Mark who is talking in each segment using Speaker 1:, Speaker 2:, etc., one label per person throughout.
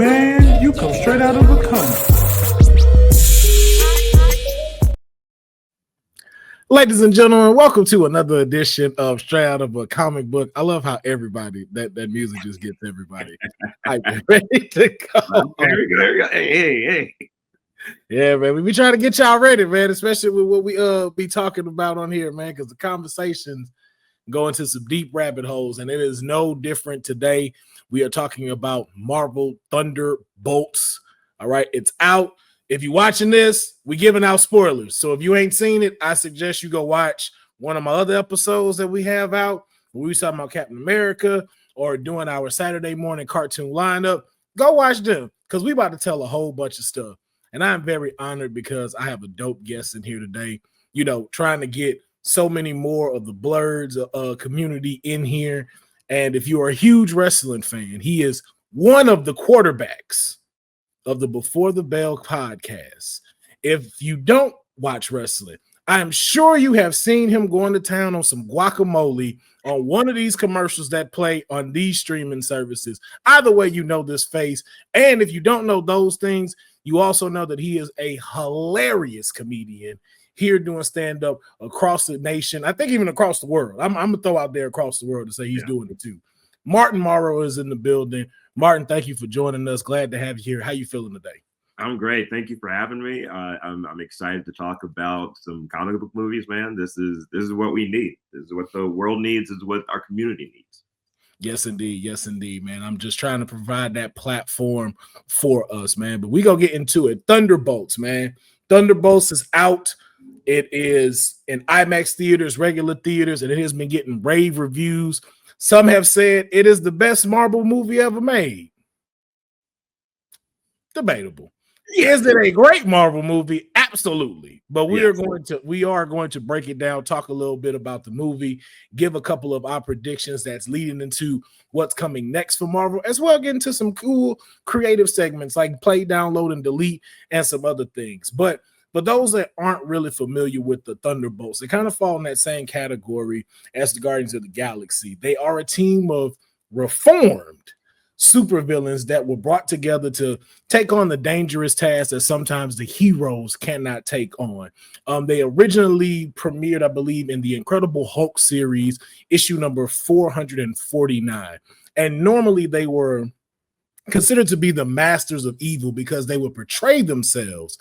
Speaker 1: Man, you come straight out of a comic. Ladies and gentlemen, welcome to another edition of Straight Out of a Comic Book. I love how everybody, that music just gets everybody hyped, ready to go.
Speaker 2: There we go. Hey.
Speaker 1: Yeah, man. We be trying to get y'all ready, man, especially with what we be talking about on here, man, because the conversations go into some deep rabbit holes, and it is no different today. We are talking about Marvel Thunderbolts. All right, it's out. If you're watching this, we're giving out spoilers. So if you ain't seen it, I suggest you go watch one of my other episodes that we have out. Where we talking about Captain America or doing our Saturday morning cartoon lineup. Go watch them because we about to tell a whole bunch of stuff. And I'm very honored because I have a dope guest in here today, you know, trying to get so many more of the Blurs community in here. And if you are a huge wrestling fan, he is one of the quarterbacks of the Before the Bell podcast. If you don't watch wrestling, I'm sure you have seen him going to town on some guacamole on one of these commercials that play on these streaming services. Either way, you know this face. And if you don't know those things, you also know that he is a hilarious comedian here doing stand-up across the nation. I think even across the world. I'm going to throw out there across the world to say he's doing it too. Martin Morrow is in the building. Martin, thank you for joining us. Glad to have you here. How you feeling today?
Speaker 2: I'm great. Thank you for having me. I'm excited to talk about some comic book movies, man. This is what we need. This is what the world needs. This is what our community needs.
Speaker 1: Yes, indeed. Yes, indeed, man. I'm just trying to provide that platform for us, man. But we gonna get into it. Thunderbolts, man. Thunderbolts is out. It is in IMAX theaters, regular theaters, and it has been getting rave reviews. Some have said it is the best Marvel movie ever made. Debatable. Is it a great Marvel movie? Absolutely. But we are going to break it down, talk a little bit about the movie, give a couple of our predictions that's leading into what's coming next for Marvel, as well get into some cool creative segments like play, download, and delete, and some other things. But those that aren't really familiar with the Thunderbolts, they kind of fall in that same category as the Guardians of the Galaxy. They are a team of reformed supervillains that were brought together to take on the dangerous tasks that sometimes the heroes cannot take on. They originally premiered, I believe, in the Incredible Hulk series, issue number 449. And normally they were considered to be the masters of evil because they would portray themselves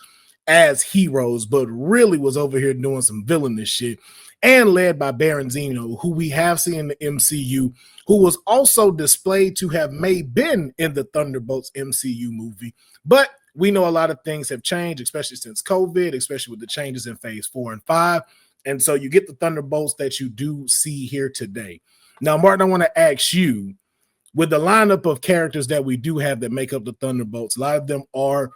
Speaker 1: as heroes, but really was over here doing some villainous shit, and led by Baron Zemo, who we have seen in the MCU, who was also displayed to have been in the Thunderbolts MCU movie. But we know a lot of things have changed, especially since COVID, especially with the changes in phase 4 and 5. And so you get the Thunderbolts that you do see here today. Now, Martin, I want to ask you, with the lineup of characters that we do have that make up the Thunderbolts, a lot of them are,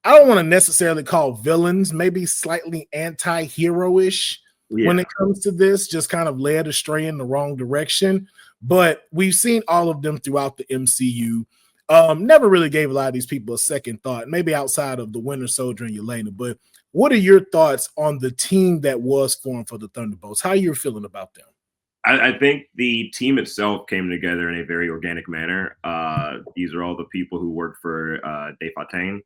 Speaker 1: I don't want to necessarily call villains, maybe slightly anti-hero-ish when it comes to this, just kind of led astray in the wrong direction. But we've seen all of them throughout the MCU. Never really gave a lot of these people a second thought, maybe outside of the Winter Soldier and Yelena. But what are your thoughts on the team that was formed for the Thunderbolts? How you're feeling about them?
Speaker 2: I think the team itself came together in a very organic manner. These are all the people who worked for Dave Fontaine.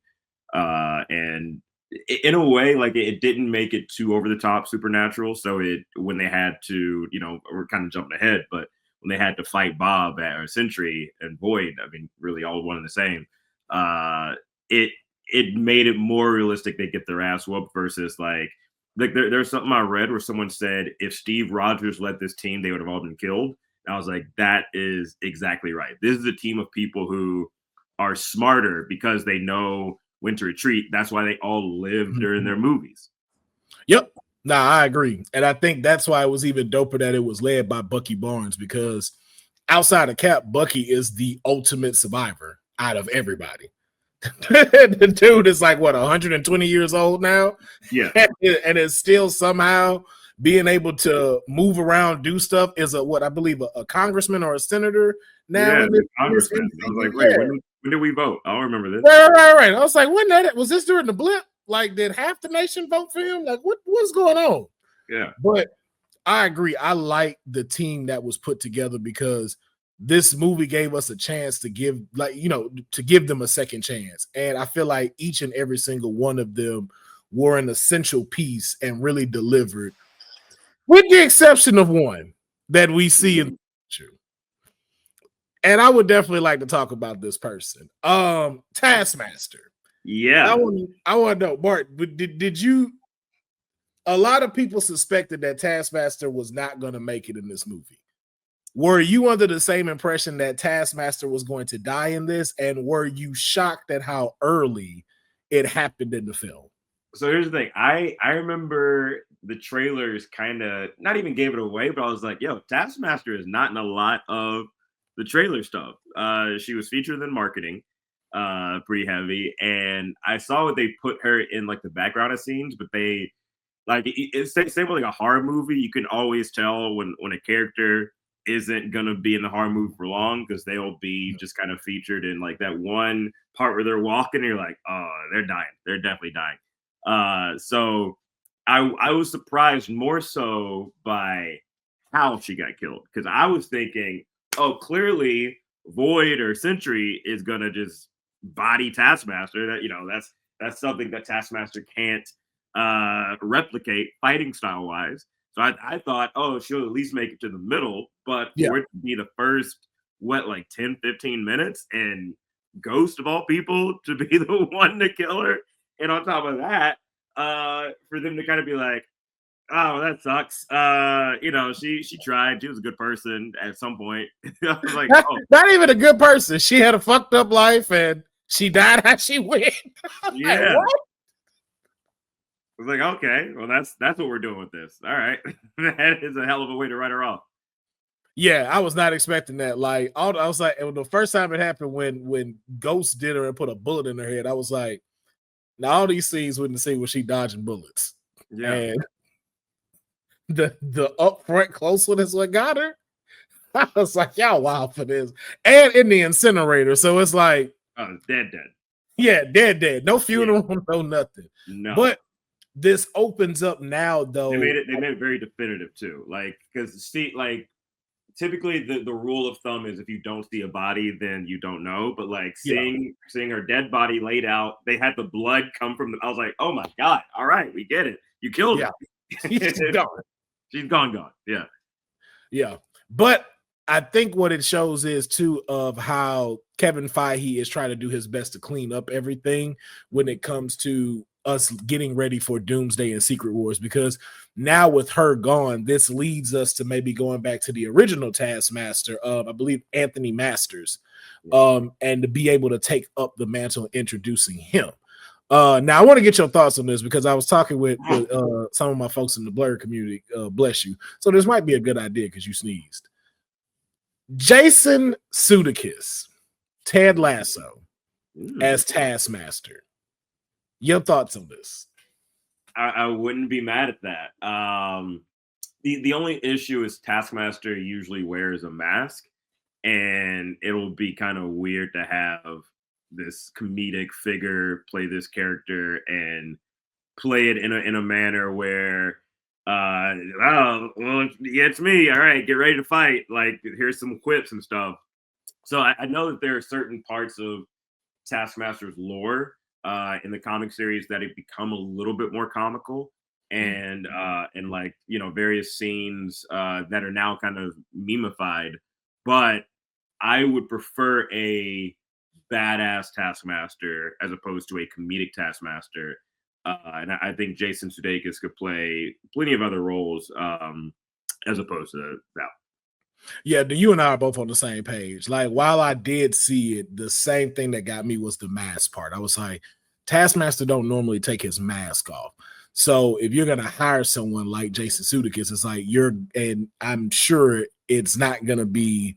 Speaker 2: And in a way, like it didn't make it too over the top supernatural. So when they had to, you know, we're kind of jumping ahead, but when they had to fight Bob or Sentry and Void, I mean, really all one and the same. It made it more realistic. They get their ass whooped versus like there's something I read where someone said if Steve Rogers led this team, they would have all been killed. And I was like, that is exactly right. This is a team of people who are smarter because they know when to retreat. That's why they all live during their movies.
Speaker 1: Yep. Nah, I agree. And I think that's why it was even doper that it was led by Bucky Barnes, because outside of Cap, Bucky is the ultimate survivor out of everybody. The dude is like, what, 120 years old now?
Speaker 2: Yeah.
Speaker 1: And is still somehow being able to move around, do stuff, is what I believe a congressman or a senator now.
Speaker 2: Yeah, congressman. I was like, wait, when did we vote? I don't remember this.
Speaker 1: Right. I was like, was this during the blip? Like, did half the nation vote for him? Like, what's going on?
Speaker 2: Yeah.
Speaker 1: But I agree. I like the team that was put together because this movie gave us a chance to give, to give them a second chance. And I feel like each and every single one of them were an essential piece and really delivered, with the exception of one that we see in the future. And I would definitely like to talk about this person, Taskmaster.
Speaker 2: Yeah,
Speaker 1: I want to know, Bart, did you? A lot of people suspected that Taskmaster was not going to make it in this movie. Were you under the same impression that Taskmaster was going to die in this? And were you shocked at how early it happened in the film?
Speaker 2: So here's the thing. I remember the trailers kind of not even gave it away, but I was like, yo, Taskmaster is not in a lot of the trailer stuff. She was featured in marketing, pretty heavy. And I saw what they put her in like the background of scenes, but they like it's same with like a horror movie. You can always tell when a character isn't gonna be in the horror movie for long because they'll be just kind of featured in like that one part where they're walking and you're like, oh, they're dying. They're definitely dying. So I was surprised more so by how she got killed because I was thinking, oh, clearly Void or Sentry is gonna just body Taskmaster. That's something that Taskmaster can't replicate fighting style wise. So I thought, oh, she'll at least make it to the middle, but for it to be the first, like 10, 15 minutes and Ghost of all people to be the one to kill her. And on top of that, for them to kind of be like, oh, that sucks. She tried. She was a good person at some point. I was like, oh.
Speaker 1: Not even a good person. She had a fucked up life and she died how she went.
Speaker 2: Yeah. Like, what? I was like, okay, well, that's what we're doing with this. All right. That is a hell of a way to write her off.
Speaker 1: Yeah, I was not expecting that. Like, I was like, the first time it happened when Ghost did her and put a bullet in her head, I was like, now all these scenes wouldn't see when she dodging bullets.
Speaker 2: Yeah.
Speaker 1: And the upfront close one is what got her. I was like, y'all wild for this. And in the incinerator. So it's like,
Speaker 2: oh, dead.
Speaker 1: Yeah, dead. No funeral, no nothing.
Speaker 2: No.
Speaker 1: But this opens up now, though.
Speaker 2: They made it very definitive too. Like, because typically the rule of thumb is if you don't see a body, then you don't know. But like seeing her dead body laid out, they had the blood come from I was like, oh my God, all right, we get it. You killed her.
Speaker 1: She's gone.
Speaker 2: She's gone. Yeah.
Speaker 1: Yeah. But I think what it shows is too of how Kevin Feige is trying to do his best to clean up everything when it comes to us getting ready for Doomsday and Secret Wars, because now with her gone, this leads us to maybe going back to the original Taskmaster, I believe Anthony Masters, and to be able to take up the mantle and introducing him. Now I want to get your thoughts on this because I was talking with some of my folks in the Blur community, bless you. So this might be a good idea because you sneezed. Jason Sudeikis, Ted Lasso as Taskmaster. Your thoughts on this?
Speaker 2: I wouldn't be mad at that. The only issue is Taskmaster usually wears a mask, and it'll be kind of weird to have this comedic figure play this character and play it in a manner where oh, well, yeah, it's me. All right, get ready to fight. Like, here's some quips and stuff. So I know that there are certain parts of Taskmaster's lore in the comic series that have become a little bit more comical, and like, various scenes that are now kind of memeified. But I would prefer a badass Taskmaster as opposed to a comedic Taskmaster. And I think Jason Sudeikis could play plenty of other roles as opposed to that.
Speaker 1: Yeah, you and I are both on the same page. Like, while I did see it, the same thing that got me was the mask part. I was like, Taskmaster don't normally take his mask off. So if you're going to hire someone like Jason Sudeikis, it's like and I'm sure it's not going to be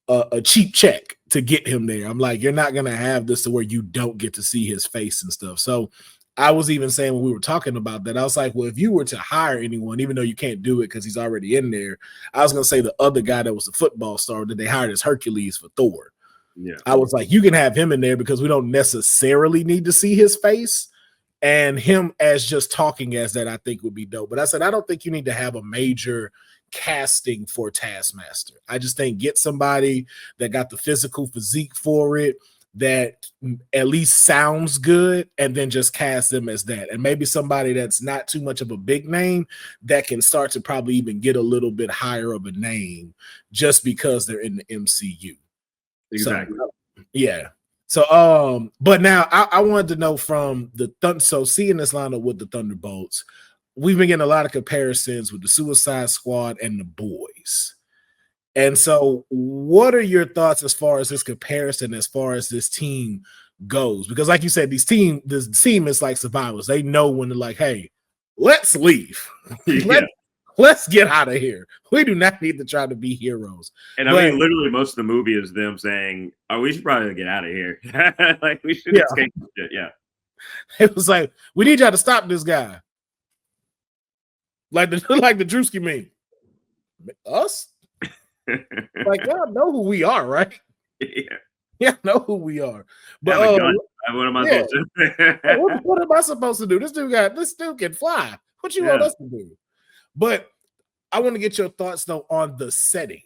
Speaker 1: a cheap check to get him there. I'm like, you're not going to have this to where you don't get to see his face and stuff. So I was even saying when we were talking about that, I was like, well, if you were to hire anyone, even though you can't do it because he's already in there, I was going to say the other guy that was the football star that they hired as Hercules for Thor.
Speaker 2: Yeah,
Speaker 1: I was like, you can have him in there because we don't necessarily need to see his face. And him as just talking as that, I think would be dope. But I said, I don't think you need to have a major casting for Taskmaster. I just think get somebody that got the physical physique for it, that at least sounds good, and then just cast them as that. And maybe somebody that's not too much of a big name that can start to probably even get a little bit higher of a name just because they're in the MCU.
Speaker 2: Exactly.
Speaker 1: So, yeah. So, but now I wanted to know from so seeing this lineup with the Thunderbolts, we've been getting a lot of comparisons with the Suicide Squad and the Boys. And so, what are your thoughts as far as this comparison, as far as this team goes? Because, like you said, this team is like survivors. They know when they're like, "Hey, let's leave. Let's get out of here. We do not need to try to be heroes."
Speaker 2: And I mean, literally, most of the movie is them saying, "Oh, we should probably get out of here. Like, we should escape this shit." Yeah,
Speaker 1: it was like, we need y'all to stop this guy, like the Drewski meme. Us. Like, y'all know who we are, right? Yeah, know who we are. But
Speaker 2: what am I supposed to?
Speaker 1: What am I supposed to do? This dude can fly. What you want us to do? But I want to get your thoughts though on the setting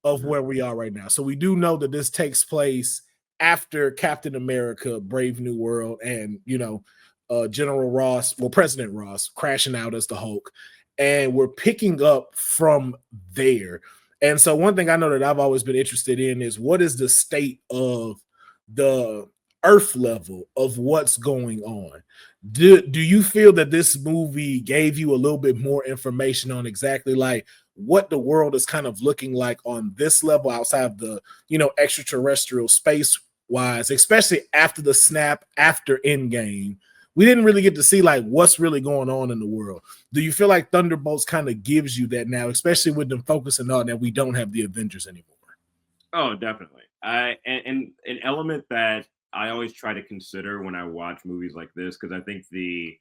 Speaker 1: of where we are right now. So we do know that this takes place after Captain America: Brave New World, and General Ross, President Ross, crashing out as the Hulk, and we're picking up from there. And so one thing I know that I've always been interested in is what is the state of the Earth level of what's going on. Do you feel that this movie gave you a little bit more information on exactly like what the world is kind of looking like on this level outside of the, extraterrestrial space wise, especially after the snap, after Endgame? We didn't really get to see like what's really going on in the world. Do you feel like Thunderbolts kind of gives you that now, especially with them focusing on that we don't have the Avengers anymore?
Speaker 2: Oh, definitely. And an element that I always try to consider when I watch movies like this, because I think the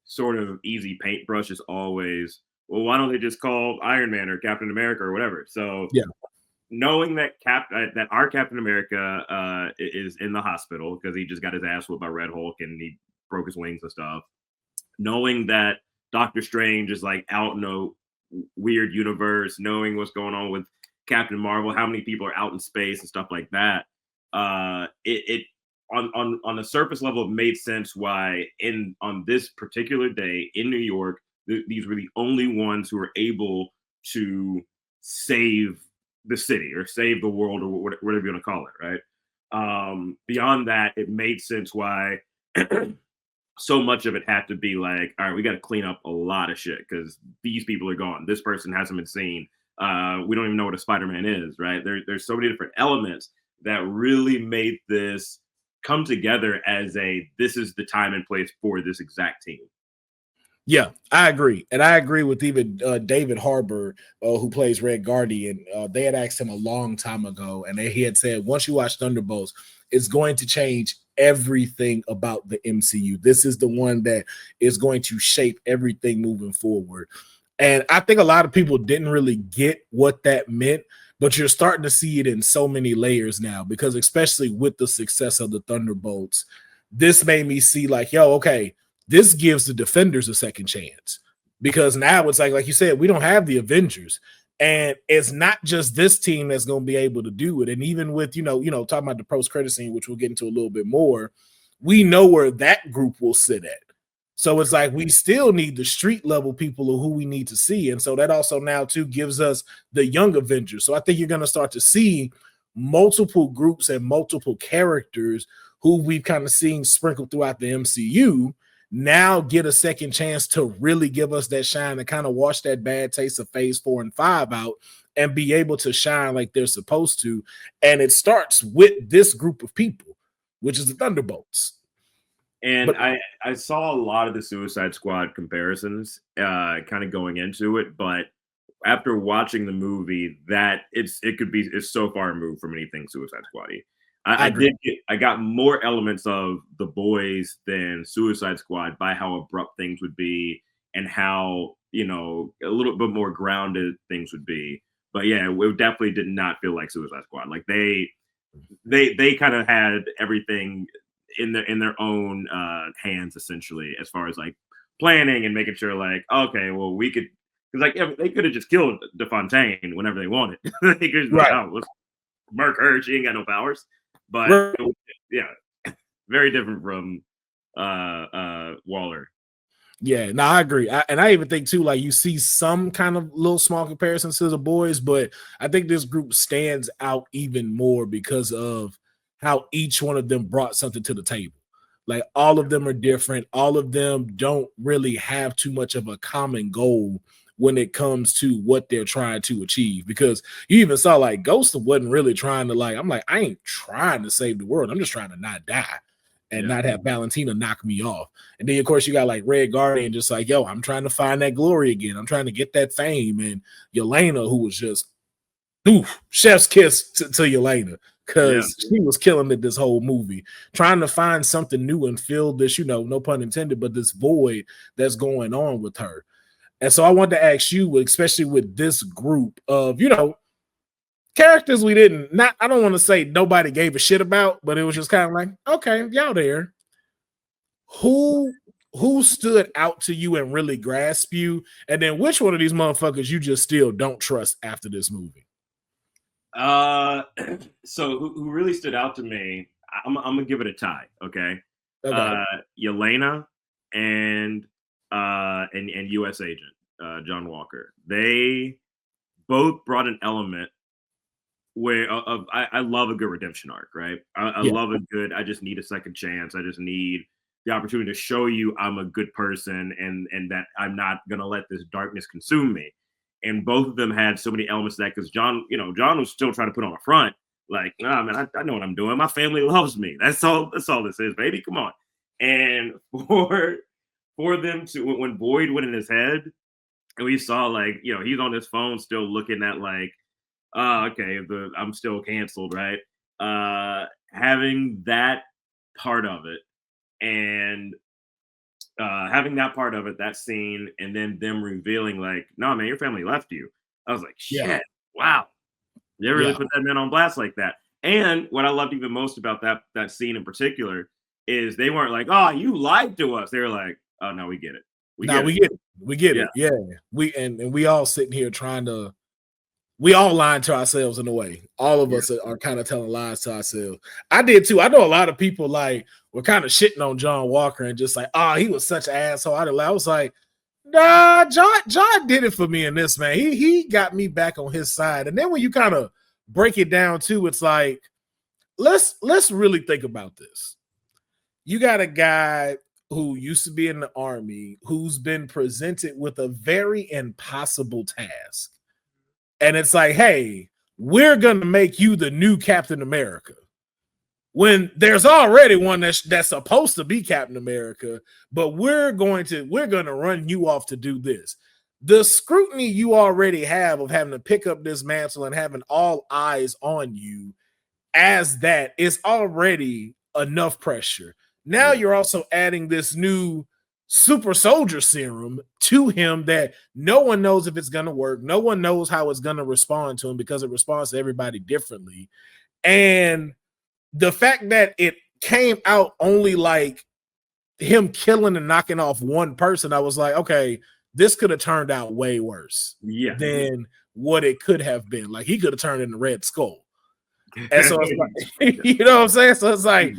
Speaker 2: sort of easy paintbrush is always, well, why don't they just call Iron Man or Captain America or whatever? So
Speaker 1: yeah,
Speaker 2: knowing that that our Captain America is in the hospital because he just got his ass whooped by Red Hulk and he broke his wings and stuff. Knowing that Doctor Strange is like out in a weird universe, knowing what's going on with Captain Marvel, how many people are out in space and stuff like that. It on the surface level, it made sense why on this particular day in New York, these were the only ones who were able to save the city or save the world or whatever you want to call it, right? Beyond that, it made sense why so much of it had to be like, all right, we got to clean up a lot of shit because these people are gone. This person hasn't been seen. We don't even know what a Spider-Man is, right? There's so many different elements that really made this come together as this is the time and place for this exact team.
Speaker 1: Yeah, I agree. And I agree with even David Harbour, who plays Red Guardian. They had asked him a long time ago, and he had said, once you watch Thunderbolts, it's going to change everything about the MCU. This is the one that is going to shape everything moving forward. And I think a lot of people didn't really get what that meant, but you're starting to see it in so many layers now, because especially with the success of the Thunderbolts, this made me see like, yo, okay, this gives the Defenders a second chance, because now it's like you said, we don't have the Avengers, and it's not just this team that's going to be able to do it. And even with, talking about the post-credit scene, which we'll get into a little bit more, we know where that group will sit at. So it's like we still need the street level people of who we need to see. And so that also now too gives us the young Avengers. So I think you're going to start to see multiple groups and multiple characters who we've kind of seen sprinkled throughout the MCU now get a second chance to really give us that shine and kind of wash that bad taste of phase 4 and 5 out and be able to shine like they're supposed to. And it starts with this group of people, which is the Thunderbolts.
Speaker 2: And I saw a lot of the Suicide Squad comparisons kind of going into it, but after watching the movie, it's so far removed from anything Suicide Squad-y. I got more elements of The Boys than Suicide Squad by how abrupt things would be and how, a little bit more grounded things would be. But yeah, it definitely did not feel like Suicide Squad. Like they kind of had everything in their own hands, essentially, as far as like planning and making sure, like, okay, well, we could, because like they could have just killed DeFontaine whenever they wanted. They could just be like,
Speaker 1: Right.
Speaker 2: oh, let's murk her. She ain't got no powers. But
Speaker 1: Right.
Speaker 2: yeah, very different from Waller.
Speaker 1: Yeah, no, I agree. And I even think too, like you see some kind of little small comparisons to the boys, but I think this group stands out even more because of how each one of them brought something to the table. Like all of them are different. All of them don't really have too much of a common goal when it comes to what they're trying to achieve. Because you even saw like Ghost wasn't really trying to like, I'm like, I ain't trying to save the world. I'm just trying to not die and not have Valentina knock me off. And then, of course, you got like Red Guardian just like, yo, I'm trying to find that glory again. I'm trying to get that fame. And Yelena, who was just, chef's kiss to Yelena because she was killing it this whole movie, trying to find something new and fill this, no pun intended, but this void that's going on with her. And so I wanted to ask you, especially with this group of, characters we I don't want to say nobody gave a shit about, but it was just kind of like, okay, y'all there. Who stood out to you and really grasped you? And then which one of these motherfuckers you just still don't trust after this movie?
Speaker 2: So who really stood out to me, I'm gonna give it a tie, okay?
Speaker 1: Okay.
Speaker 2: Yelena and US agent John Walker. They both brought an element where I love a good redemption arc, right? I love a good, I just need a second chance. I just need the opportunity to show you I'm a good person and that I'm not gonna let this darkness consume me. And both of them had so many elements of that because John was still trying to put on a front, like, nah, man, I know what I'm doing. My family loves me. That's all this is, baby. Come on. And for them to, when Boyd went in his head, and we saw like, he's on his phone still looking at like, okay, I'm still canceled, right? Having that part of it and having that part of it, that scene, and then them revealing like, no, man, your family left you. I was like, shit, wow. They really put that man on blast like that. And what I loved even most about that scene in particular is they weren't like, oh, you lied to us. They were like, oh no, we get it.
Speaker 1: We get it. Yeah. We all sitting here we all lying to ourselves in a way. All of us are kind of telling lies to ourselves. I did too. I know a lot of people like were kind of shitting on John Walker and just like, oh, he was such an asshole. I was like, nah, John did it for me in this, man. He got me back on his side. And then when you kind of break it down too, it's like, let's really think about this. You got a guy who used to be in the army, who's been presented with a very impossible task. And it's like, hey, we're going to make you the new Captain America. When there's already one that's supposed to be Captain America, but we're going to run you off to do this. The scrutiny you already have of having to pick up this mantle and having all eyes on you as that is already enough pressure. Now you're also adding this new super soldier serum to him that no one knows if it's going to work. No one knows how it's going to respond to him because it responds to everybody differently. And the fact that it came out only like him killing and knocking off one person, I was like, okay, this could have turned out way worse than what it could have been. Like he could have turned into Red Skull. And so it's like, you know what I'm saying? So it's like,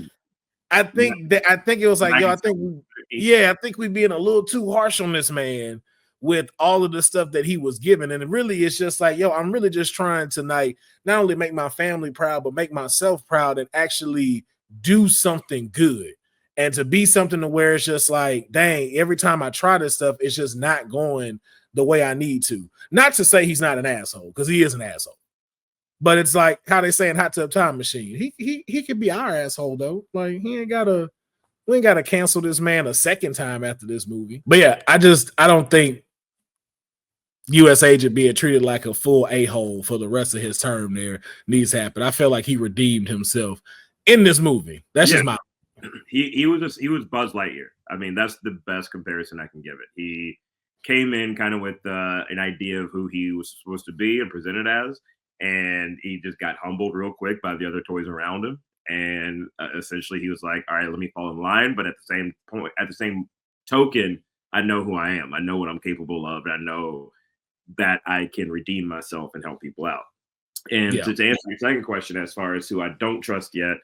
Speaker 1: I think it was like, I think we're being a little too harsh on this man with all of the stuff that he was given. And it really is just like, I'm really just trying to not only make my family proud, but make myself proud and actually do something good. And to be something to where it's just like, dang, every time I try this stuff, it's just not going the way I need to. Not to say he's not an asshole, because he is an asshole. But it's like how they say in Hot Tub Time Machine. He could be our asshole though. Like we ain't gotta cancel this man a second time after this movie. But yeah, I don't think US agent being treated like a full a-hole for the rest of his term there needs to happen. I feel like he redeemed himself in this movie. That's just my
Speaker 2: he was Buzz Lightyear. I mean, that's the best comparison I can give it. He came in kind of with an idea of who he was supposed to be and presented as. And he just got humbled real quick by the other toys around him. and essentially he was like, all right, let me fall in line. But at the same point, at the same token, I know who I am. I know what I'm capable of. And I know that I can redeem myself and help people out. And to answer your second question, as far as who I don't trust yet,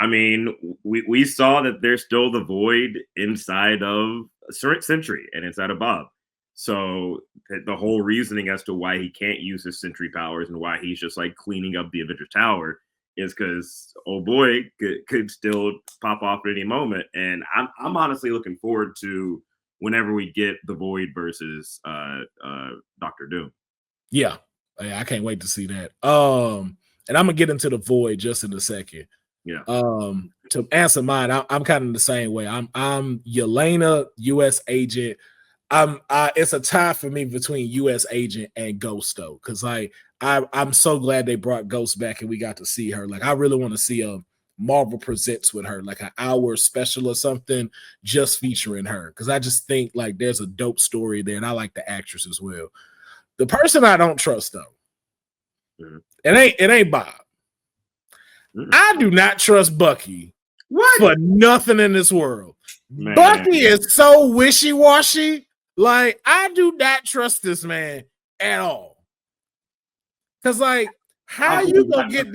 Speaker 2: I mean, we saw that there's still the void inside of Sentry and inside of Bob. So the whole reasoning as to why he can't use his Sentry powers and why he's just like cleaning up the Avenger Tower is because oh boy could still pop off at any moment. And I'm honestly looking forward to whenever we get the Void versus Dr. Doom.
Speaker 1: Yeah, I can't wait to see that. And I'm gonna get into the Void just in a second.
Speaker 2: Yeah.
Speaker 1: To answer mine, I'm kind of the same way. I'm Yelena, U.S. agent. It's a tie for me between U.S. agent and Ghost though, because like I'm so glad they brought Ghost back and we got to see her. Like I really want to see a Marvel Presents with her, like an hour special or something, just featuring her. Because I just think like there's a dope story there, and I like the actress as well. The person I don't trust though, it ain't Bob. I do not trust Bucky for nothing in this world. Man. Bucky is so wishy-washy. Like, I do not trust this man at all. Because, like, how you gonna get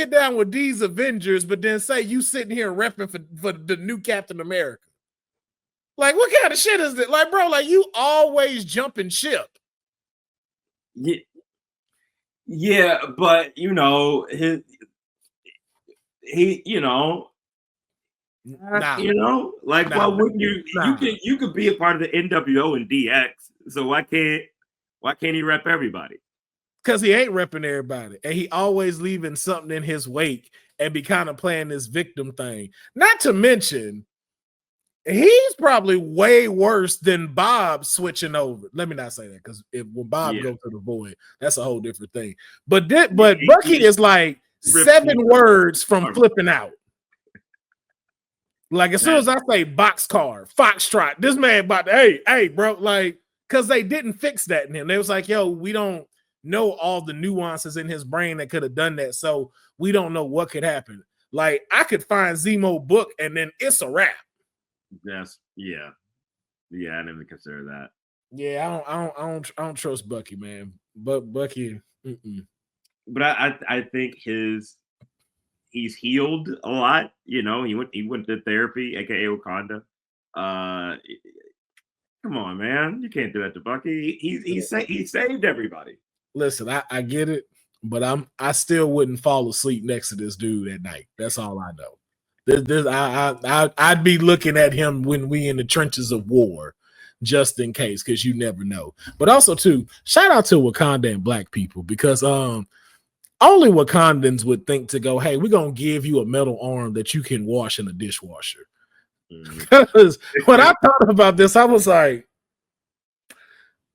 Speaker 1: down with these Avengers, but then say you sitting here repping for the new Captain America? Like, what kind of shit is it? Like, bro, like you always jumping ship.
Speaker 2: Yeah, but you know, why wouldn't you? You could be a part of the NWO and DX. So why can't he rep everybody?
Speaker 1: Because he ain't repping everybody, and he always leaving something in his wake and be kind of playing this victim thing. Not to mention, he's probably way worse than Bob switching over. Let me not say that, because when Bob goes to the Void, that's a whole different thing. But Bucky is like 7 words from flipping out. Like as soon as I say boxcar, foxtrot, this man about to, hey, bro, like, because they didn't fix that in him. They was like, yo, we don't know all the nuances in his brain that could have done that, so we don't know what could happen. Like I could find Zemo book and then it's a wrap.
Speaker 2: Yes, yeah, I didn't even consider that.
Speaker 1: Yeah, I don't trust Bucky, man. But Bucky,
Speaker 2: but I think he's healed a lot. You know, he went to therapy, aka Wakanda. Come on, man, you can't do that to Bucky. He saved everybody.
Speaker 1: Listen, I get it, but I still wouldn't fall asleep next to this dude at night. That's all I know. I'd be looking at him when we in the trenches of war, just in case, because you never know. But also too, shout out to Wakanda and Black people, because only Wakandans would think to go, hey, we're gonna give you a metal arm that you can wash in a dishwasher. Because when I thought about this, I was like,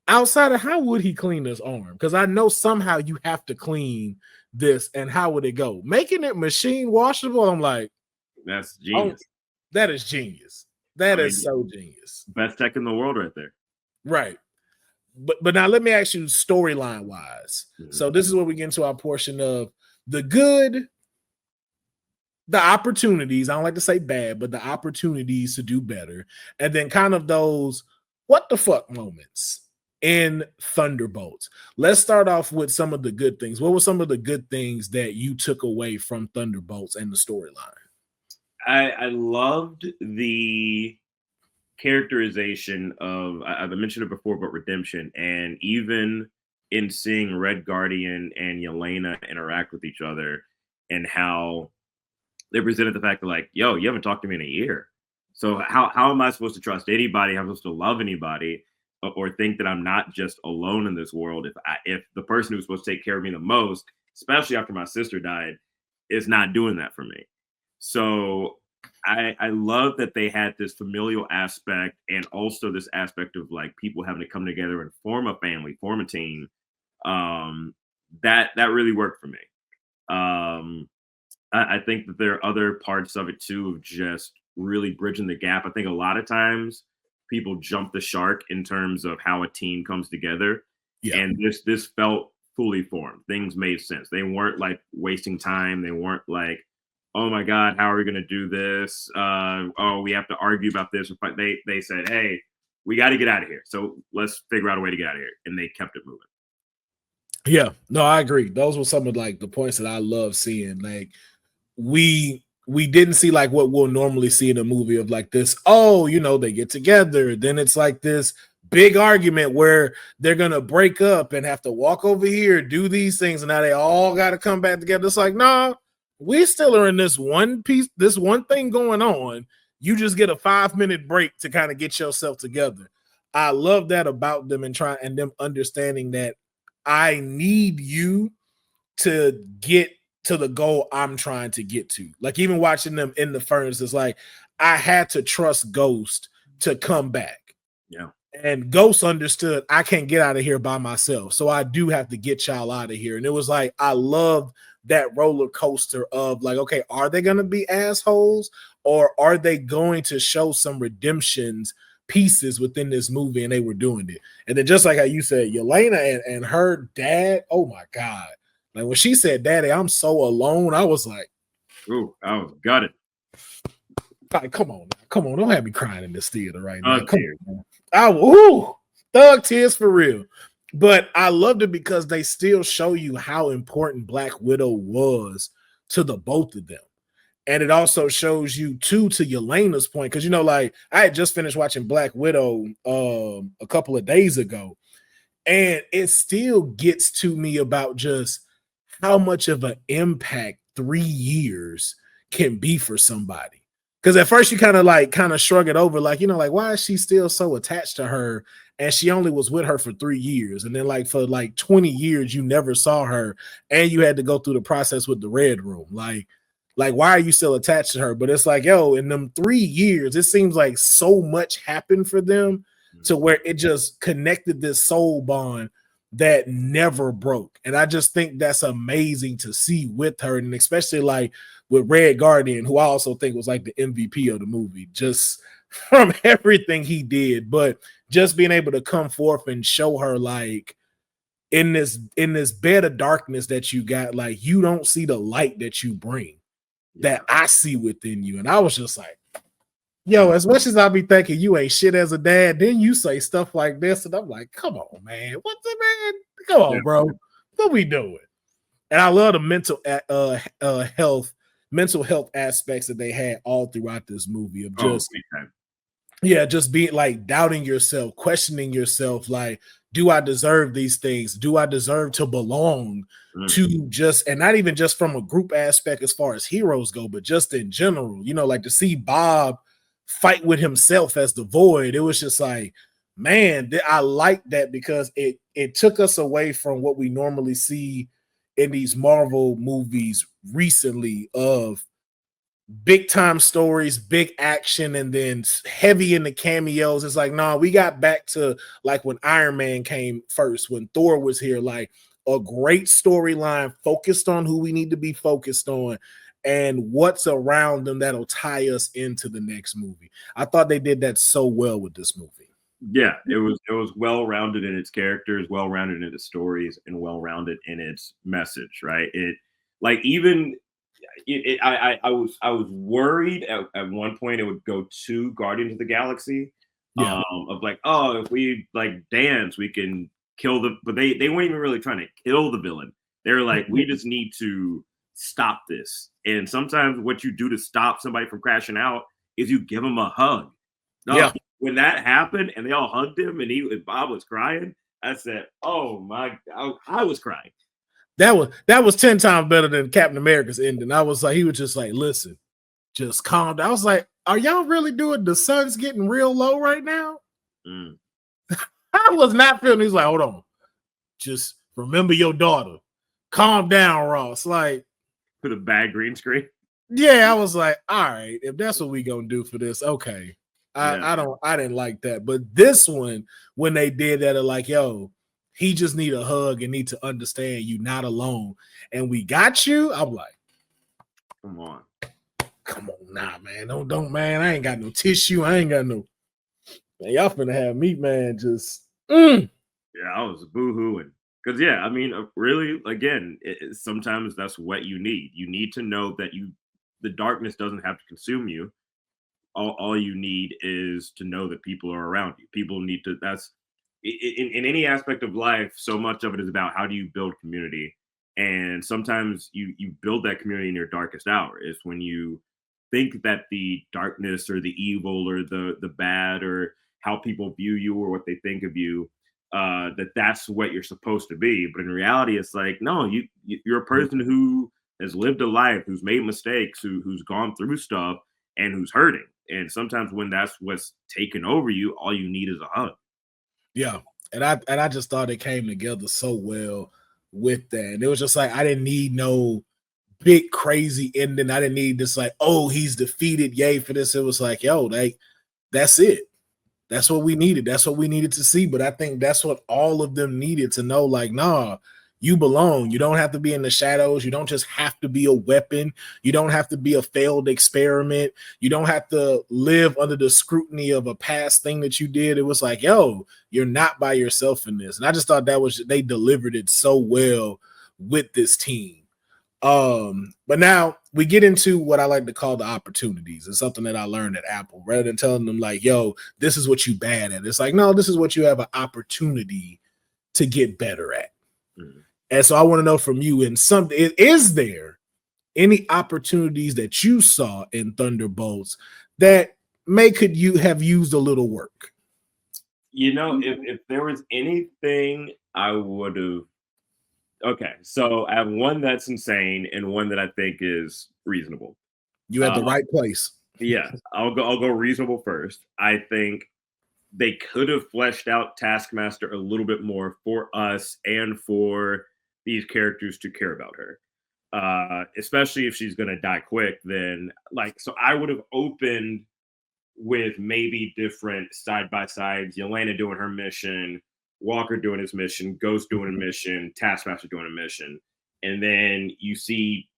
Speaker 1: outside of how would he clean his arm? Because I know somehow you have to clean this, and how would it go? Making it machine washable, I'm like,
Speaker 2: that's genius.
Speaker 1: That is genius. That is so genius.
Speaker 2: Best tech in the world right there.
Speaker 1: Right. But now let me ask you storyline wise. So this is where we get into our portion of the good, the opportunities. I don't like to say bad, but the opportunities to do better. And then kind of those what the fuck moments in Thunderbolts. Let's start off with some of the good things. What were some of the good things that you took away from Thunderbolts and the storyline?
Speaker 2: I loved the characterization of, I've mentioned it before, but redemption. And even in seeing Red Guardian and Yelena interact with each other, and how they presented the fact that, like, yo, you haven't talked to me in a year. So how am I supposed to trust anybody? How am I supposed to love anybody, or think that I'm not just alone in this world if the person who's supposed to take care of me the most, especially after my sister died, is not doing that for me. So I love that they had this familial aspect, and also this aspect of like people having to come together and form a family, form a team. That really worked for me. I think that there are other parts of it too, of just really bridging the gap. I think a lot of times people jump the shark in terms of how a team comes together. Yeah. And this felt fully formed. Things made sense. They weren't like wasting time. They weren't like, oh my God, how are we going to do this? Oh, we have to argue about this. But they said, hey, we got to get out of here. So let's figure out a way to get out of here. And they kept it moving.
Speaker 1: Yeah, no, I agree. Those were some of like the points that I love seeing. Like we didn't see like what we'll normally see in a movie of like this. Oh, you know, they get together, then it's like this big argument where they're gonna break up and have to walk over here, do these things, and now they all got to come back together. It's like, nah, we still are in this one piece, this one thing going on. You just get a 5-minute break to kind of get yourself together. I love that about them and them understanding that I need you to get to the goal I'm trying to get to. Like even watching them in the furnace, it's like I had to trust Ghost to come back.
Speaker 2: Yeah.
Speaker 1: And Ghost understood I can't get out of here by myself. So I do have to get y'all out of here. And it was like, I love that roller coaster of like, okay, are they going to be assholes or are they going to show some redemptions pieces within this movie? And they were doing it. And then just like how you said, Yelena and her dad, oh my God. Like when she said, Daddy, I'm so alone, I was like,
Speaker 2: ooh, I was gutted.
Speaker 1: Like, come on, don't have me crying in this theater right now. Come
Speaker 2: on,
Speaker 1: man. Thug tears for real. But I loved it because they still show you how important Black Widow was to the both of them. And it also shows you too, to Yelena's point, because you know, like I had just finished watching Black Widow a couple of days ago, and it still gets to me about just how much of an impact 3 years can be for somebody. Because at first you kind of shrug it over, like, you know, like, why is she still so attached to her? And she only was with her for 3 years. And then like for like 20 years, you never saw her and you had to go through the process with the Red Room. Like, why are you still attached to her? But it's like, yo, in them 3 years, it seems like so much happened for them to where it just connected this soul bond that never broke. And I just think that's amazing to see with her. And especially like with Red Guardian, who I also think was like the MVP of the movie, just from everything he did. But just being able to come forth and show her like in this bed of darkness that you got, like you don't see the light that you bring that I see within you. And I was just like, yo, as much as I be thinking you ain't shit as a dad, then you say stuff like this, and I'm like, come on, man. What the man? Come on, bro. What we doing? And I love the mental health aspects that they had all throughout this movie of just just being like doubting yourself, questioning yourself, like, do I deserve these things? Do I deserve to belong to just, and not even just from a group aspect as far as heroes go, but just in general, you know, like to see Bob fight with himself as the Void. It was just like, man, I like that because it took us away from what we normally see in these Marvel movies recently of big time stories, big action, and then heavy in the cameos. It's like, no, we got back to like when Iron Man came first, when Thor was here, like a great storyline focused on who we need to be focused on and what's around them that'll tie us into the next movie. I thought they did that so well with this movie.
Speaker 2: Yeah, it was well-rounded in its characters, well-rounded in its stories, and well-rounded in its message, right? It like even I was worried at one point it would go to Guardians of the Galaxy, of like, oh, if we like dance, we can kill the. But they weren't even really trying to kill the villain. They were like, we just need to stop this. And sometimes what you do to stop somebody from crashing out is you give them a hug. When that happened and they all hugged him and Bob was crying, I said, oh my, I was crying.
Speaker 1: That was 10 times better than Captain America's ending. I was like, he was just like, listen, just calm down. I was like, are y'all really doing the sun's getting real low right now? I was not feeling. He's like, hold on. Just remember your daughter. Calm down, Ross. Like,
Speaker 2: put a bad green screen.
Speaker 1: Yeah, I was like, all right, if that's what we gonna do for this, okay. I didn't like that. But this one, when they did that, are like, yo, he just need a hug and need to understand you not alone. And we got you. I'm like,
Speaker 2: come on,
Speaker 1: nah, man. Don't, man. I ain't got no tissue. I ain't got no. Man, y'all finna have me, man. Just
Speaker 2: yeah, I was boo-hooing. Because yeah, I mean, really, again, sometimes that's what you need. You need to know that the darkness doesn't have to consume you. All you need is to know that people are around you. People need to. That's in any aspect of life. So much of it is about how do you build community, and sometimes you build that community in your darkest hour. Is when you think that the darkness or the evil or the bad or how people view you or what they think of you, that's what you're supposed to be. But in reality, it's like no, you're a person who has lived a life, who's made mistakes, who's gone through stuff, and who's hurting. And sometimes when that's what's taken over you, all you need is a hug.
Speaker 1: Yeah. And I just thought it came together so well with that. And it was just like I didn't need no big crazy ending. I didn't need this like, oh, he's defeated. Yay for this. It was like, yo, like that's it. That's what we needed. That's what we needed to see. But I think that's what all of them needed to know. Like, nah, you belong. You don't have to be in the shadows. You don't just have to be a weapon. You don't have to be a failed experiment. You don't have to live under the scrutiny of a past thing that you did. It was like, yo, you're not by yourself in this. And I just thought they delivered it so well with this team. But now we get into what I like to call the opportunities. It's something that I learned at Apple. Rather than telling them like, yo, this is what you bad at, it's like, no, this is what you have an opportunity to get better at. Mm-hmm. And so I want to know from you, is there any opportunities that you saw in Thunderbolts that could you have used a little work?
Speaker 2: You know, if there was anything I would have. Okay, so I have one that's insane and one that I think is reasonable.
Speaker 1: You at the right place.
Speaker 2: Yeah, I'll go reasonable first. I think they could have fleshed out Taskmaster a little bit more for us and for these characters to care about her. Especially if she's gonna die quick, then so I would have opened with maybe different side by sides, Yelena doing her mission, Walker doing his mission, Ghost doing a mission, Taskmaster doing a mission, and then you see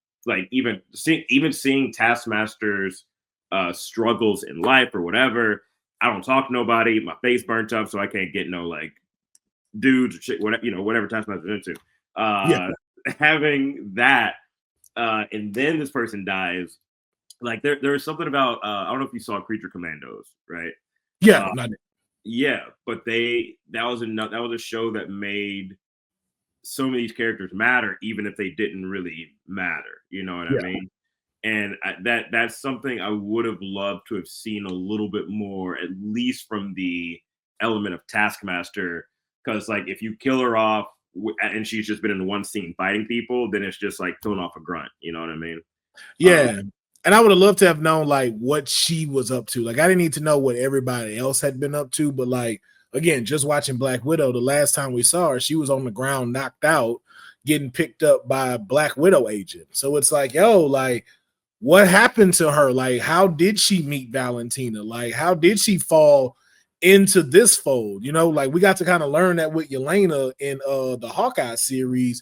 Speaker 2: even seeing Taskmaster's struggles in life or whatever. I don't talk to nobody. My face burnt up, so I can't get no dudes or shit, whatever Taskmaster's into. Having that, and then this person dies. There's something about I don't know if you saw Creature Commandos, right?
Speaker 1: Yeah,
Speaker 2: yeah, but that was a show that made some of these characters matter, even if they didn't really matter. You know what I mean? And that's something I would have loved to have seen a little bit more, at least from the element of Taskmaster. Because if you kill her off and she's just been in one scene fighting people, then it's just like killing off a grunt. You know what I mean?
Speaker 1: Yeah. And I would have loved to have known what she was up to. I didn't need to know what everybody else had been up to, but again, just watching Black Widow, the last time we saw her, she was on the ground, knocked out, getting picked up by a Black Widow agent. So it's what happened to her? How did she meet Valentina? How did she fall into this fold? We got to kind of learn that with Yelena in the Hawkeye series,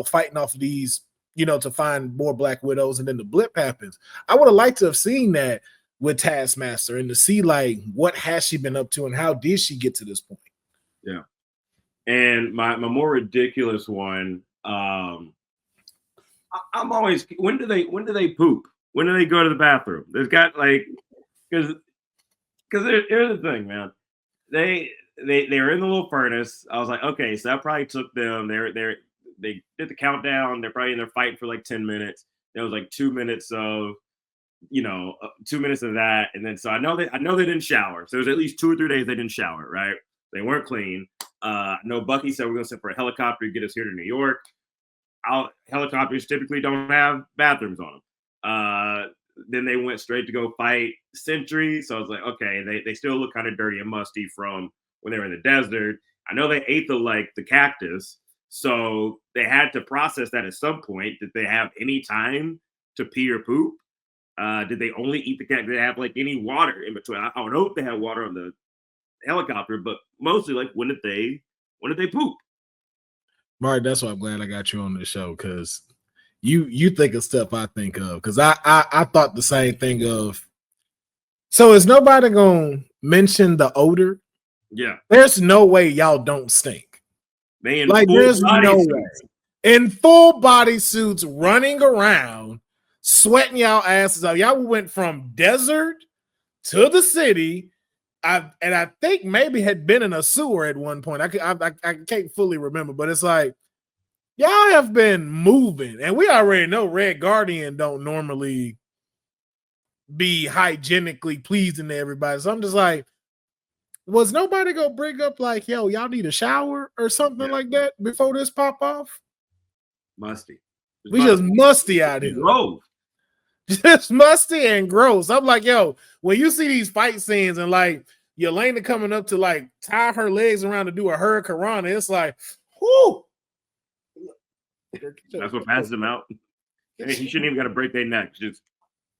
Speaker 1: fighting off of these to find more Black Widows, and then the blip happens. I would have liked to have seen that with Taskmaster and to see what has she been up to and how did she get to this point.
Speaker 2: Yeah. And my more ridiculous one, I'm always, when do they poop? When do they go to the bathroom? There's got because here's the thing, man. They were in the little furnace. I was like, okay, so that probably took them. They did the countdown. They're probably in there fighting for 10 minutes. There was 2 minutes of, 2 minutes of that. And then, so I know they didn't shower. So it was at least 2 or 3 days they didn't shower, right? They weren't clean. No, Bucky said we're going to send for a helicopter to get us here to New York. Helicopters typically don't have bathrooms on them. Then they went straight to go fight Sentry. So I was like, okay, they still look kind of dirty and musty from when they were in the desert. I know they ate the cactus. So they had to process that at some point. Did they have any time to pee or poop? Did they only eat the cat? Did they have any water in between? I would hope they had water on the helicopter, but mostly when did they poop?
Speaker 1: Mark, that's why I'm glad I got you on the show, because you think of stuff I think of. Because I thought the same thing of. So is nobody gonna mention the odor?
Speaker 2: Yeah.
Speaker 1: There's no way y'all don't stink.
Speaker 2: They in
Speaker 1: Like,
Speaker 2: full
Speaker 1: there's no way.
Speaker 2: bodysuits.
Speaker 1: In full body suits, running around, sweating y'all asses out. Y'all went from desert to the city. I think maybe had been in a sewer at one point. I can't fully remember, but it's like y'all have been moving, and we already know Red Guardian don't normally be hygienically pleasing to everybody. So I'm just like, was nobody gonna bring up like, yo, y'all need a shower or something like that before this pop off?
Speaker 2: Musty.
Speaker 1: We just musty out here.
Speaker 2: Grove.
Speaker 1: Just musty and gross. I'm like, yo, when you see these fight scenes and like Yelena coming up to like tie her legs around to do a hurricane, it's like, whoo.
Speaker 2: That's what passes them out. He shouldn't even got to break their neck.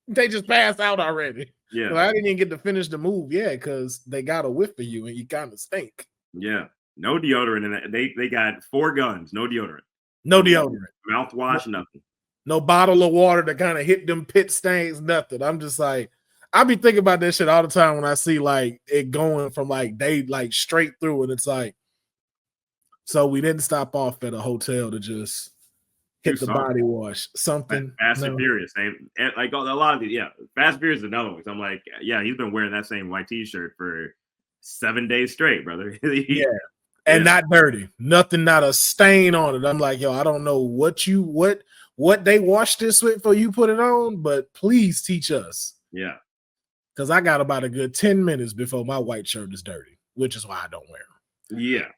Speaker 1: They just passed out already.
Speaker 2: Yeah.
Speaker 1: Well, I didn't even get to finish the move. Yeah, because they got a whiff of you and you kind of stink.
Speaker 2: Yeah. No deodorant in that. They got 4 guns. No deodorant.
Speaker 1: No deodorant.
Speaker 2: Mouthwash, nothing.
Speaker 1: No bottle of water to kind of hit them pit stains, nothing. I'm just like, I be thinking about that shit all the time when I see like it going from like they like straight through, and it's like, so we didn't stop off at a hotel to just hit the body wash. Something.
Speaker 2: Fast and Furious. Like a lot of these, Fast and Furious is another one. So I'm like, yeah, he's been wearing that same white t-shirt for 7 days straight, brother.
Speaker 1: Yeah. And not dirty. Nothing, not a stain on it. I'm like, yo, I don't know what they washed this with for you put it on, but please teach us.
Speaker 2: Yeah.
Speaker 1: Because I got about a good 10 minutes before my white shirt is dirty, which is why I don't wear them.
Speaker 2: Yeah.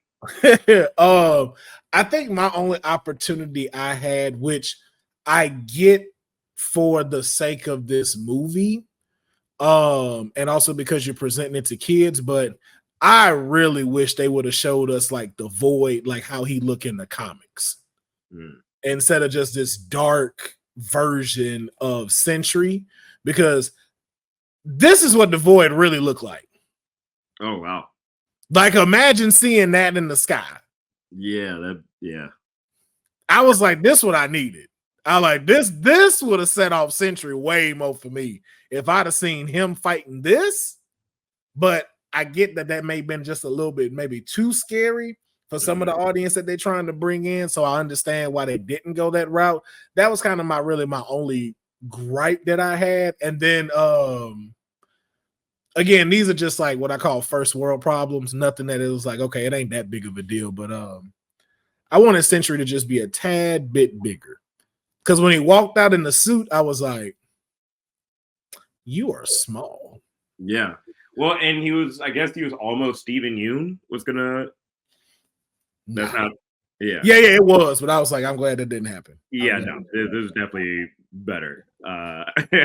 Speaker 1: I think my only opportunity I had, which I get for the sake of this movie, and also because you're presenting it to kids, but I really wish they would have showed us like the Void, like how he look in the comics, instead of just this dark version of Sentry, because this is what the Void really looked like.
Speaker 2: Oh wow.
Speaker 1: Like, imagine seeing that in the sky.
Speaker 2: Yeah,
Speaker 1: I was like, this is what I needed. I like this. This would have set off Sentry way more for me if I'd have seen him fighting this. But I get that may have been just a little bit maybe too scary for some of the audience that they're trying to bring in. So I understand why they didn't go that route. That was kind of my only gripe that I had. And then again, these are just like what I call first world problems. Nothing that it was like, okay, it ain't that big of a deal. But I wanted Sentry to just be a tad bit bigger. Because when he walked out in the suit, I was like, you are small.
Speaker 2: Yeah. Well, and I guess he was almost Steven Yeun was gonna. That's not. Yeah.
Speaker 1: Yeah, it was. But I was like, I'm glad that didn't happen.
Speaker 2: Yeah, no, this was definitely better.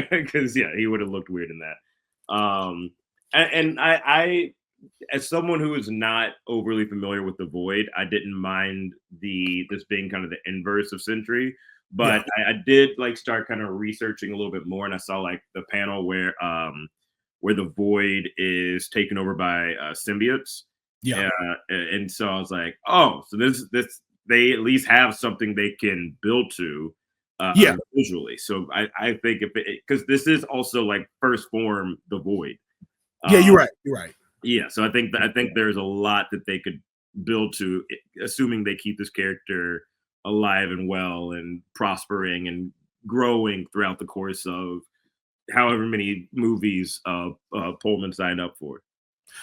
Speaker 2: Because he would have looked weird in that. And I, as someone who is not overly familiar with the Void, I didn't mind this being kind of the inverse of Sentry, but I did like start kind of researching a little bit more, and I saw like the panel where the Void is taken over by symbiotes. Yeah, and so I was like, oh, so this they at least have something they can build to. Visually. So I think because this is also like first form the Void.
Speaker 1: Yeah, you're right.
Speaker 2: Yeah, so I think there's a lot that they could build to, assuming they keep this character alive and well and prospering and growing throughout the course of however many movies Pullman signed up for.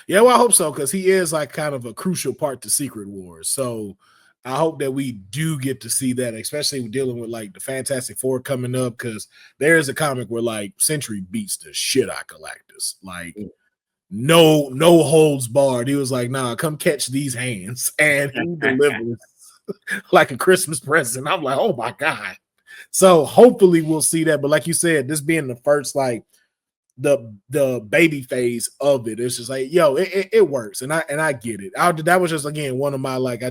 Speaker 1: Yeah, well, I hope so, because he is like kind of a crucial part to Secret Wars. So I hope that we do get to see that, especially dealing with like the Fantastic Four coming up, because there's a comic where like Sentry beats the shit out of Galactus. Like no holds barred. He was like, nah, come catch these hands. And he delivers like a Christmas present. I'm like, oh my God. So hopefully we'll see that. But like you said, this being the first like the baby phase of it, it's just like, yo, it works. And I get it. That was just again one of my like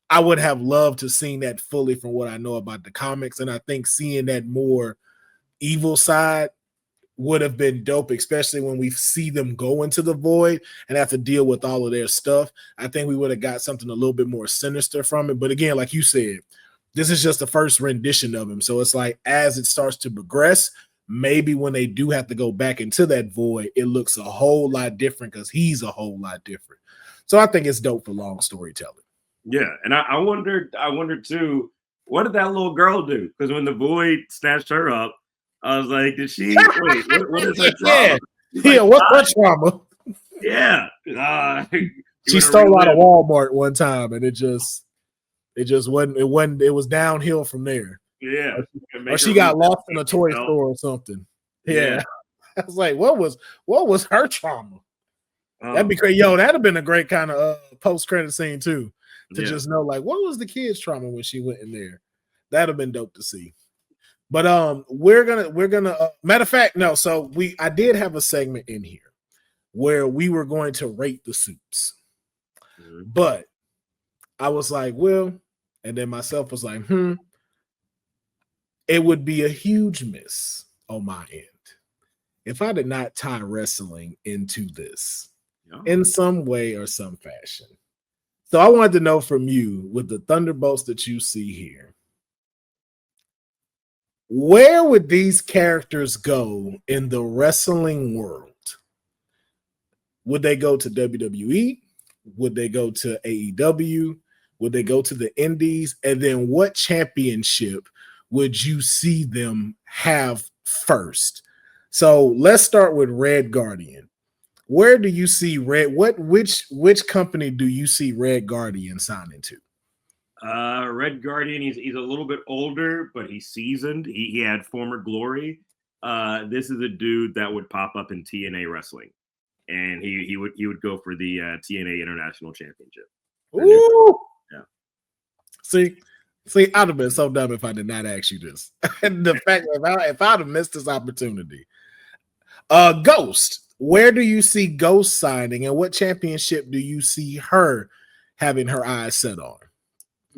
Speaker 1: I would have loved to seen that fully from what I know about the comics. And I think seeing that more evil side would have been dope, especially when we see them go into the Void and have to deal with all of their stuff. I think we would have got something a little bit more sinister from it. But again, like you said, this is just the first rendition of him. So it's like, as it starts to progress, maybe when they do have to go back into that Void, it looks a whole lot different because he's a whole lot different. So I think it's dope for long storytelling.
Speaker 2: Yeah, and I wondered too, what did that little girl do? Because when the Void snatched her up, I was like, did she? Wait, what is her trauma? She's
Speaker 1: Yeah,
Speaker 2: like,
Speaker 1: what's her trauma?
Speaker 2: yeah,
Speaker 1: She stole out of Walmart one time, and it just wasn't. It was downhill from there.
Speaker 2: Yeah,
Speaker 1: Or she got lost in a toy store or something. Yeah. I was like, what was her trauma? That'd be great. Yo, that'd have been a great kind of post-credit scene too. To just know, like, what was the kid's trauma when she went in there? That'd have been dope to see. But we're gonna matter of fact, no. So I did have a segment in here where we were going to rate the suits, but I was like, well, and then myself was like, it would be a huge miss on my end if I did not tie wrestling into this in some way or some fashion. So I wanted to know from you, with the Thunderbolts that you see here, where would these characters go in the wrestling world? Would they go to WWE? Would they go to AEW? Would they go to the Indies? And then what championship would you see them have first? So let's start with Red Guardian. Where do you see which company do you see Red Guardian signing to?
Speaker 2: Red Guardian, he's a little bit older, but he's seasoned. He had former glory. This is a dude that would pop up in TNA wrestling, and he would go for the TNA International Championship.
Speaker 1: Ooh, yeah. See, I'd have been so dumb if I did not ask you this. And the fact that if I'd have missed this opportunity. Ghost. Where do you see Ghost signing, and what championship do you see her having her eyes set on?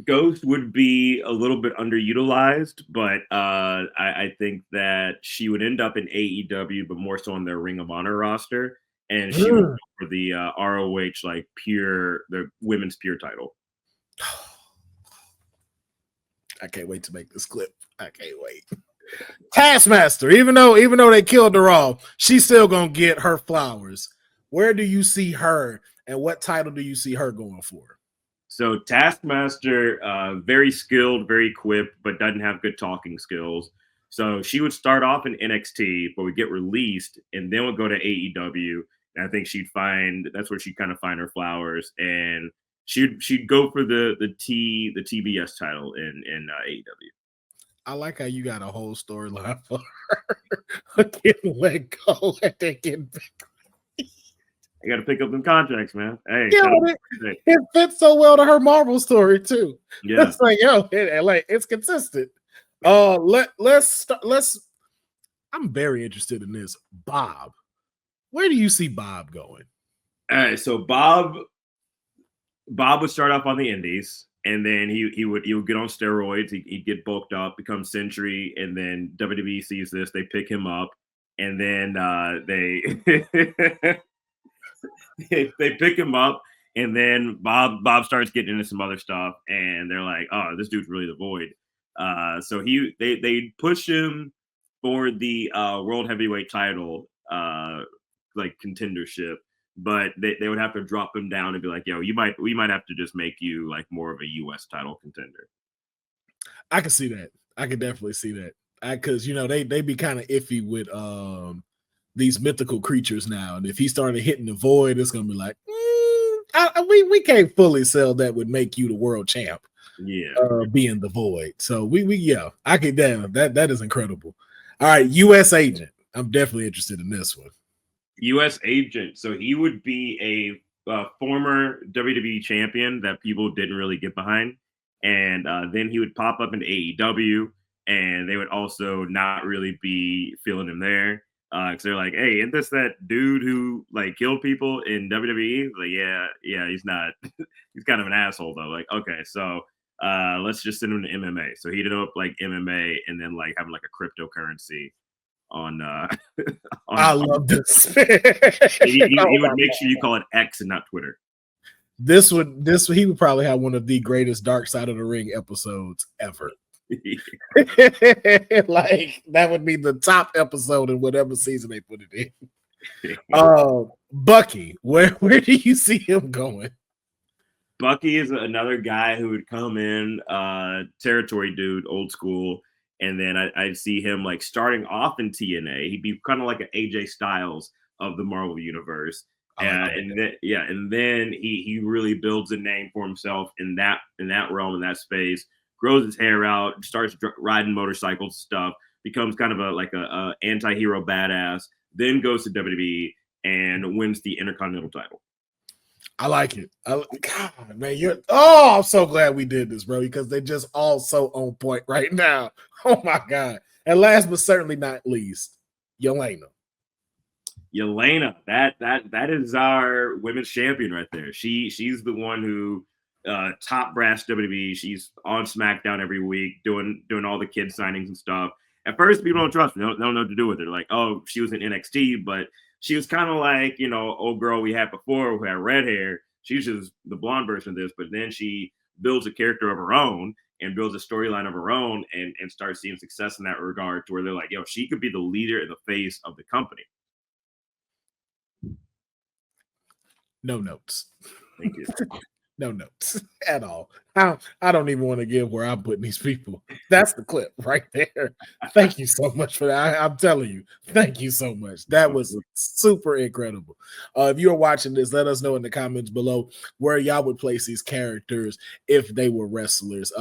Speaker 2: Ghost would be a little bit underutilized, but I think that she would end up in AEW, but more so on their Ring of Honor roster, and she would go for the ROH, like the women's pure title.
Speaker 1: I can't wait to make this clip. I can't wait. Taskmaster, even though they killed her off, she's still gonna get her flowers. Where do you see her, and what title do you see her going for?
Speaker 2: So Taskmaster, very skilled, very equipped, but doesn't have good talking skills. So she would start off in NXT, but would get released, and then would go to AEW. And I think that's where she'd kind of find her flowers, and she'd go for the TBS title in AEW.
Speaker 1: I like how you got a whole storyline for her getting let go and then getting back.
Speaker 2: I got to pick up them contracts, man. Hey,
Speaker 1: it fits so well to her Marvel story too.
Speaker 2: Yeah,
Speaker 1: it's like it's consistent. Let's. I'm very interested in this. Bob, where do you see Bob going?
Speaker 2: All right, so Bob would start off on the Indies. And then he would get on steroids. He'd get bulked up, become Century, and then WWE sees this. They pick him up, and then they they pick him up, and then Bob starts getting into some other stuff, and they're like, "Oh, this dude's really the Void." So they push him for the World Heavyweight title, like contendership. But they would have to drop him down and be like, yo, we might have to just make you like more of a US title contender.
Speaker 1: I can see that. I can definitely see that. Because they be kind of iffy with these mythical creatures now. And if he started hitting the Void, it's gonna be like, we can't fully sell that would make you the world champ.
Speaker 2: Yeah.
Speaker 1: Being the Void. So I could that is incredible. All right, US Agent. I'm definitely interested in this one.
Speaker 2: U.S. Agent. So he would be a former WWE champion that people didn't really get behind. And then he would pop up in AEW, and they would also not really be feeling him there. Because they're like, hey, isn't this that dude who like killed people in WWE? Like, yeah, he's not. He's kind of an asshole though. Like, okay, so let's just send him to MMA. So he ended up like MMA, and then like having like a cryptocurrency on
Speaker 1: I love this.
Speaker 2: he would make sure you call it X and not Twitter.
Speaker 1: He would probably have one of the greatest Dark Side of the Ring episodes ever. Like that would be the top episode in whatever season they put it in. Bucky, where do you see him going?
Speaker 2: Bucky is another guy who would come in, territory dude, old school, and then I'd see him like starting off in TNA. He'd be kind of like an AJ Styles of the Marvel universe. And then he really builds a name for himself in that realm, in that space. Grows his hair out, starts riding motorcycles, stuff. Becomes kind of a anti-hero badass. Then goes to WWE and wins the Intercontinental title.
Speaker 1: I like it. God, man, I'm so glad we did this, bro, because they're just all so on point right now. Oh my God. And last but certainly not least, Yelena.
Speaker 2: That is our women's champion right there. She's the one who top brass WWE. She's on SmackDown every week doing all the kid signings and stuff. At first, people don't trust her. They don't know what to do with her. Like, oh, she was in NXT, but she was kind of like, old girl we had before who had red hair. She's just the blonde version of this, but then she builds a character of her own and builds a storyline of her own and starts seeing success in that regard to where they're like, yo, she could be the leader and the face of the company.
Speaker 1: No notes.
Speaker 2: Thank you.
Speaker 1: No notes at all. I don't even want to give where I'm putting these people. That's the clip right there. Thank you so much for that. I'm telling you, thank you so much. That was super incredible. If you're watching this, let us know in the comments below where y'all would place these characters if they were wrestlers.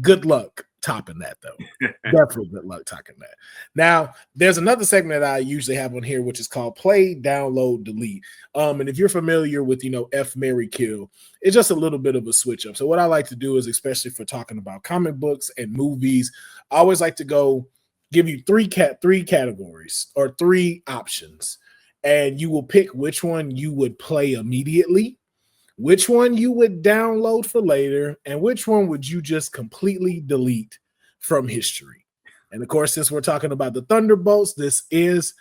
Speaker 1: Good luck topping that, though. Definitely good luck topping that. Now, there's another segment that I usually have on here, which is called Play, Download, Delete. And if you're familiar with, F, Marry, Kill, it's just a little bit of a switch up. So what I like to do is, especially for talking about comic books and movies, I always like to give you three categories or three options, and you will pick which one you would play immediately, which one you would download for later, and which one would you just completely delete from history. And of course, since we're talking about the Thunderbolts, this is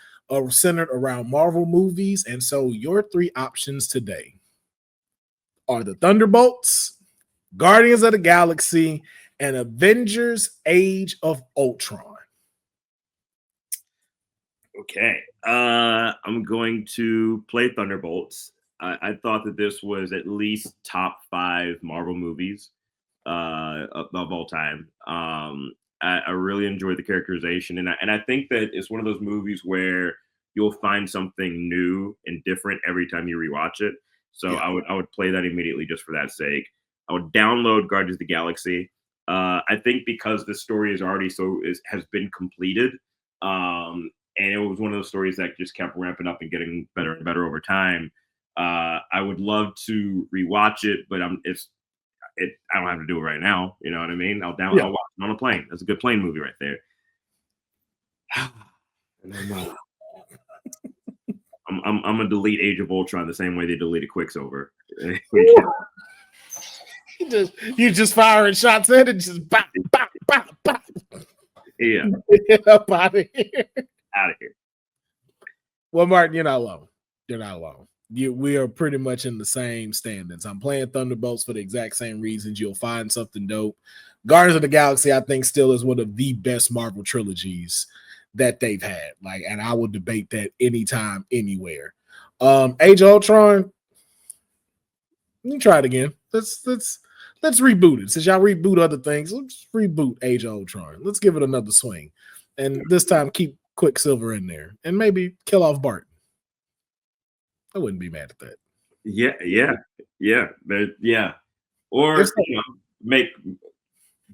Speaker 1: centered around Marvel movies. And so your three options today are the Thunderbolts, Guardians of the Galaxy, and Avengers Age of Ultron.
Speaker 2: Okay. I'm going to play Thunderbolts. I thought that this was at least top 5 Marvel movies of all time. I really enjoyed the characterization, and I think that it's one of those movies where you'll find something new and different every time you rewatch it. So yeah. I would play that immediately just for that sake. I would download Guardians of the Galaxy. I think because the story is already has been completed, and it was one of those stories that just kept ramping up and getting better and better over time. I would love to rewatch it, but I don't have to do it right now. You know what I mean? I'll watch it on a plane. That's a good plane movie right there. I'm gonna delete Age of Ultron the same way they deleted Quicksilver.
Speaker 1: you just firing shots in and just bop, bop, bop, bop.
Speaker 2: Yeah.
Speaker 1: Get up out of here.
Speaker 2: Out of here.
Speaker 1: Well, Martin, you're not alone. You're not alone. We are pretty much in the same standings. I'm playing Thunderbolts for the exact same reasons. You'll find something dope. Guardians of the Galaxy, I think, still is one of the best Marvel trilogies that they've had. And I will debate that anytime, anywhere. Age of Ultron, you try it again. Let's reboot it. Since y'all reboot other things, let's reboot Age of Ultron. Let's give it another swing. And this time keep Quicksilver in there. And maybe kill off Barton. I wouldn't be mad at that.
Speaker 2: Yeah. Or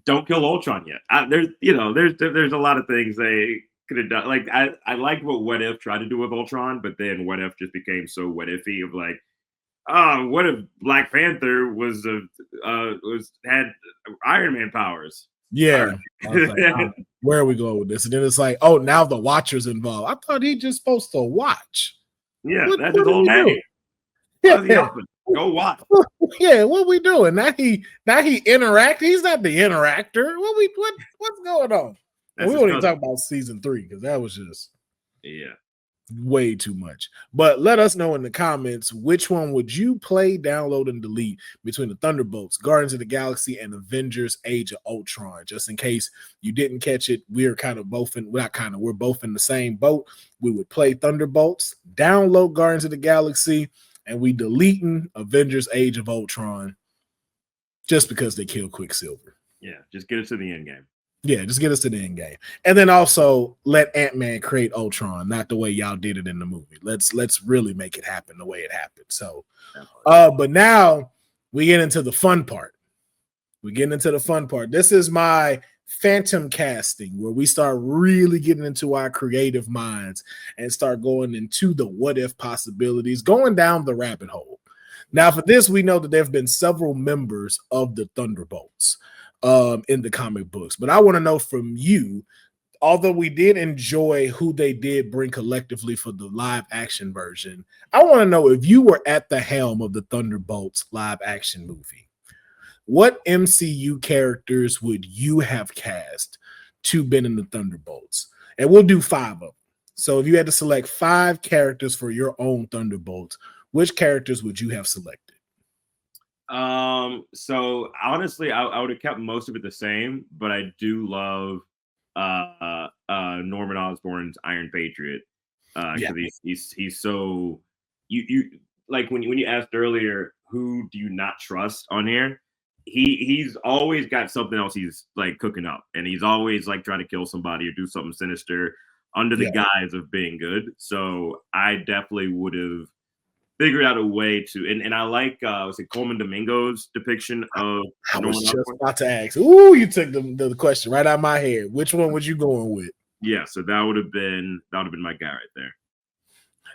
Speaker 2: don't kill Ultron yet. There's a lot of things they could have done. Like I like what If tried to do with Ultron, but then What If just became so what ify of like, what if Black Panther had Iron Man powers?
Speaker 1: Yeah. Like, where are we going with this? And then it's like, oh, now the Watcher's involved. I thought he just supposed to watch.
Speaker 2: Yeah, that's his whole name. Yeah. Go watch.
Speaker 1: Yeah, what we doing? Now he interact. He's not the interactor. What's going on? We won't even talk about season 3 because that was just way too much. But let us know in the comments which one would you play, download, and delete between the Thunderbolts, Guardians of the Galaxy, and Avengers Age of Ultron. Just in case you didn't catch it, we're both in the same boat. We would play Thunderbolts, download Guardians of the Galaxy, and we deleting Avengers Age of Ultron just because they killed Quicksilver.
Speaker 2: Yeah, just get us to the end game.
Speaker 1: Yeah, just get us to the end game. And then also let Ant-Man create Ultron, not the way y'all did it in the movie. Let's really make it happen the way it happened. So but now we get into the fun part. This is my phantom casting where we start really getting into our creative minds and start going into the what if possibilities, going down the rabbit hole. Now, for this, we know that there have been several members of the Thunderbolts in the comic books, but I want to know from you, although we did enjoy who they did bring collectively for the live action version, I want to know if you were at the helm of the Thunderbolts live action movie, what MCU characters would you have cast to been in the Thunderbolts? And we'll do 5 of them. So if you had to select 5 characters for your own Thunderbolts, which characters would you have selected?
Speaker 2: So honestly, I would have kept most of it the same, but I do love Norman Osborn's Iron Patriot. Because he's so you like when you asked earlier, who do you not trust on here? He's always got something else he's like cooking up, and he's always like trying to kill somebody or do something sinister under the guise of being good. So I definitely would have figured out a way to, and I like was it Coleman Domingo's depiction of
Speaker 1: I was just about to ask. Ooh, you took the question right out of my head. Which one was you going with?
Speaker 2: Yeah, so that would have been my guy right there.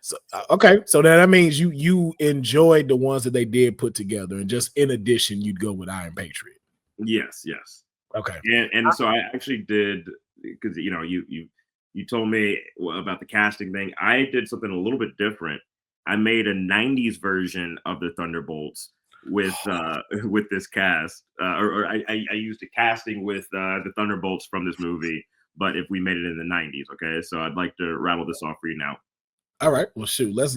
Speaker 1: So okay, so that means you enjoyed the ones that they did put together, and just in addition, you'd go with Iron Patriot.
Speaker 2: Yes.
Speaker 1: Okay,
Speaker 2: and so I actually did, because you told me about the casting thing. I did something a little bit different. I made a '90s version of the Thunderbolts with this cast, or I used a casting with the Thunderbolts from this movie, but if we made it in the '90s, okay. So I'd like to rattle this off for you now.
Speaker 1: All right, well, shoot, let's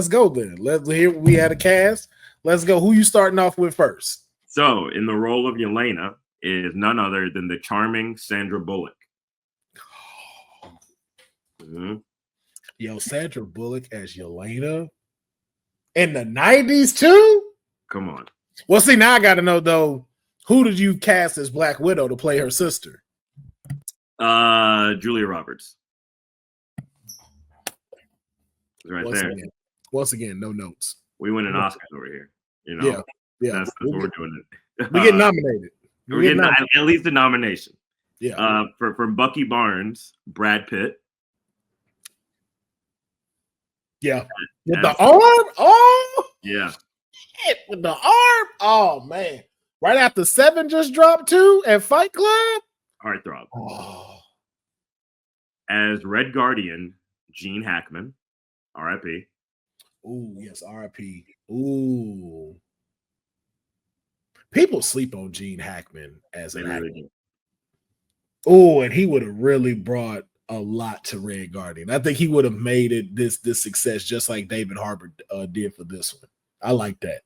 Speaker 1: go then. Let's hear we had a cast. Let's go. Who you starting off with first?
Speaker 2: So in the role of Yelena is none other than the charming Sandra Bullock.
Speaker 1: Mm-hmm. Yo, Sandra Bullock as Yelena in the '90s too?
Speaker 2: Come on.
Speaker 1: Well, see, now I got to know though, who did you cast as Black Widow to play her sister?
Speaker 2: Julia Roberts. Right
Speaker 1: once
Speaker 2: there.
Speaker 1: Once again, no notes.
Speaker 2: We win an Oscar over here. You know,
Speaker 1: yeah.
Speaker 2: That's what we're doing.
Speaker 1: We get nominated.
Speaker 2: We're getting at least a nomination.
Speaker 1: Yeah.
Speaker 2: For Bucky Barnes, Brad Pitt.
Speaker 1: Yeah. With the arm? Oh,
Speaker 2: yeah.
Speaker 1: Shit, with the arm? Oh, man. Right after 7 just dropped too at Fight Club?
Speaker 2: Heartthrob.
Speaker 1: Oh.
Speaker 2: As Red Guardian, Gene Hackman. R.I.P.
Speaker 1: Ooh, yes, R.I.P. Ooh. People sleep on Gene Hackman as an actor. Oh, and he would have really brought a lot to Red Guardian. I think he would have made it this success just like David Harbour did for this one. I like that.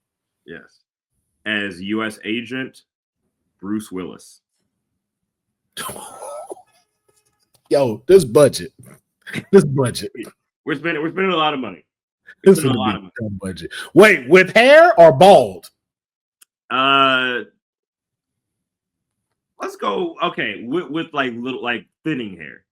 Speaker 2: Yes. As U.S. Agent, Bruce Willis.
Speaker 1: Yo, this budget.
Speaker 2: We're spending a lot of money.
Speaker 1: This is a lot of budget. Wait, with hair or bald?
Speaker 2: Let's go. Okay, with like little like thinning hair.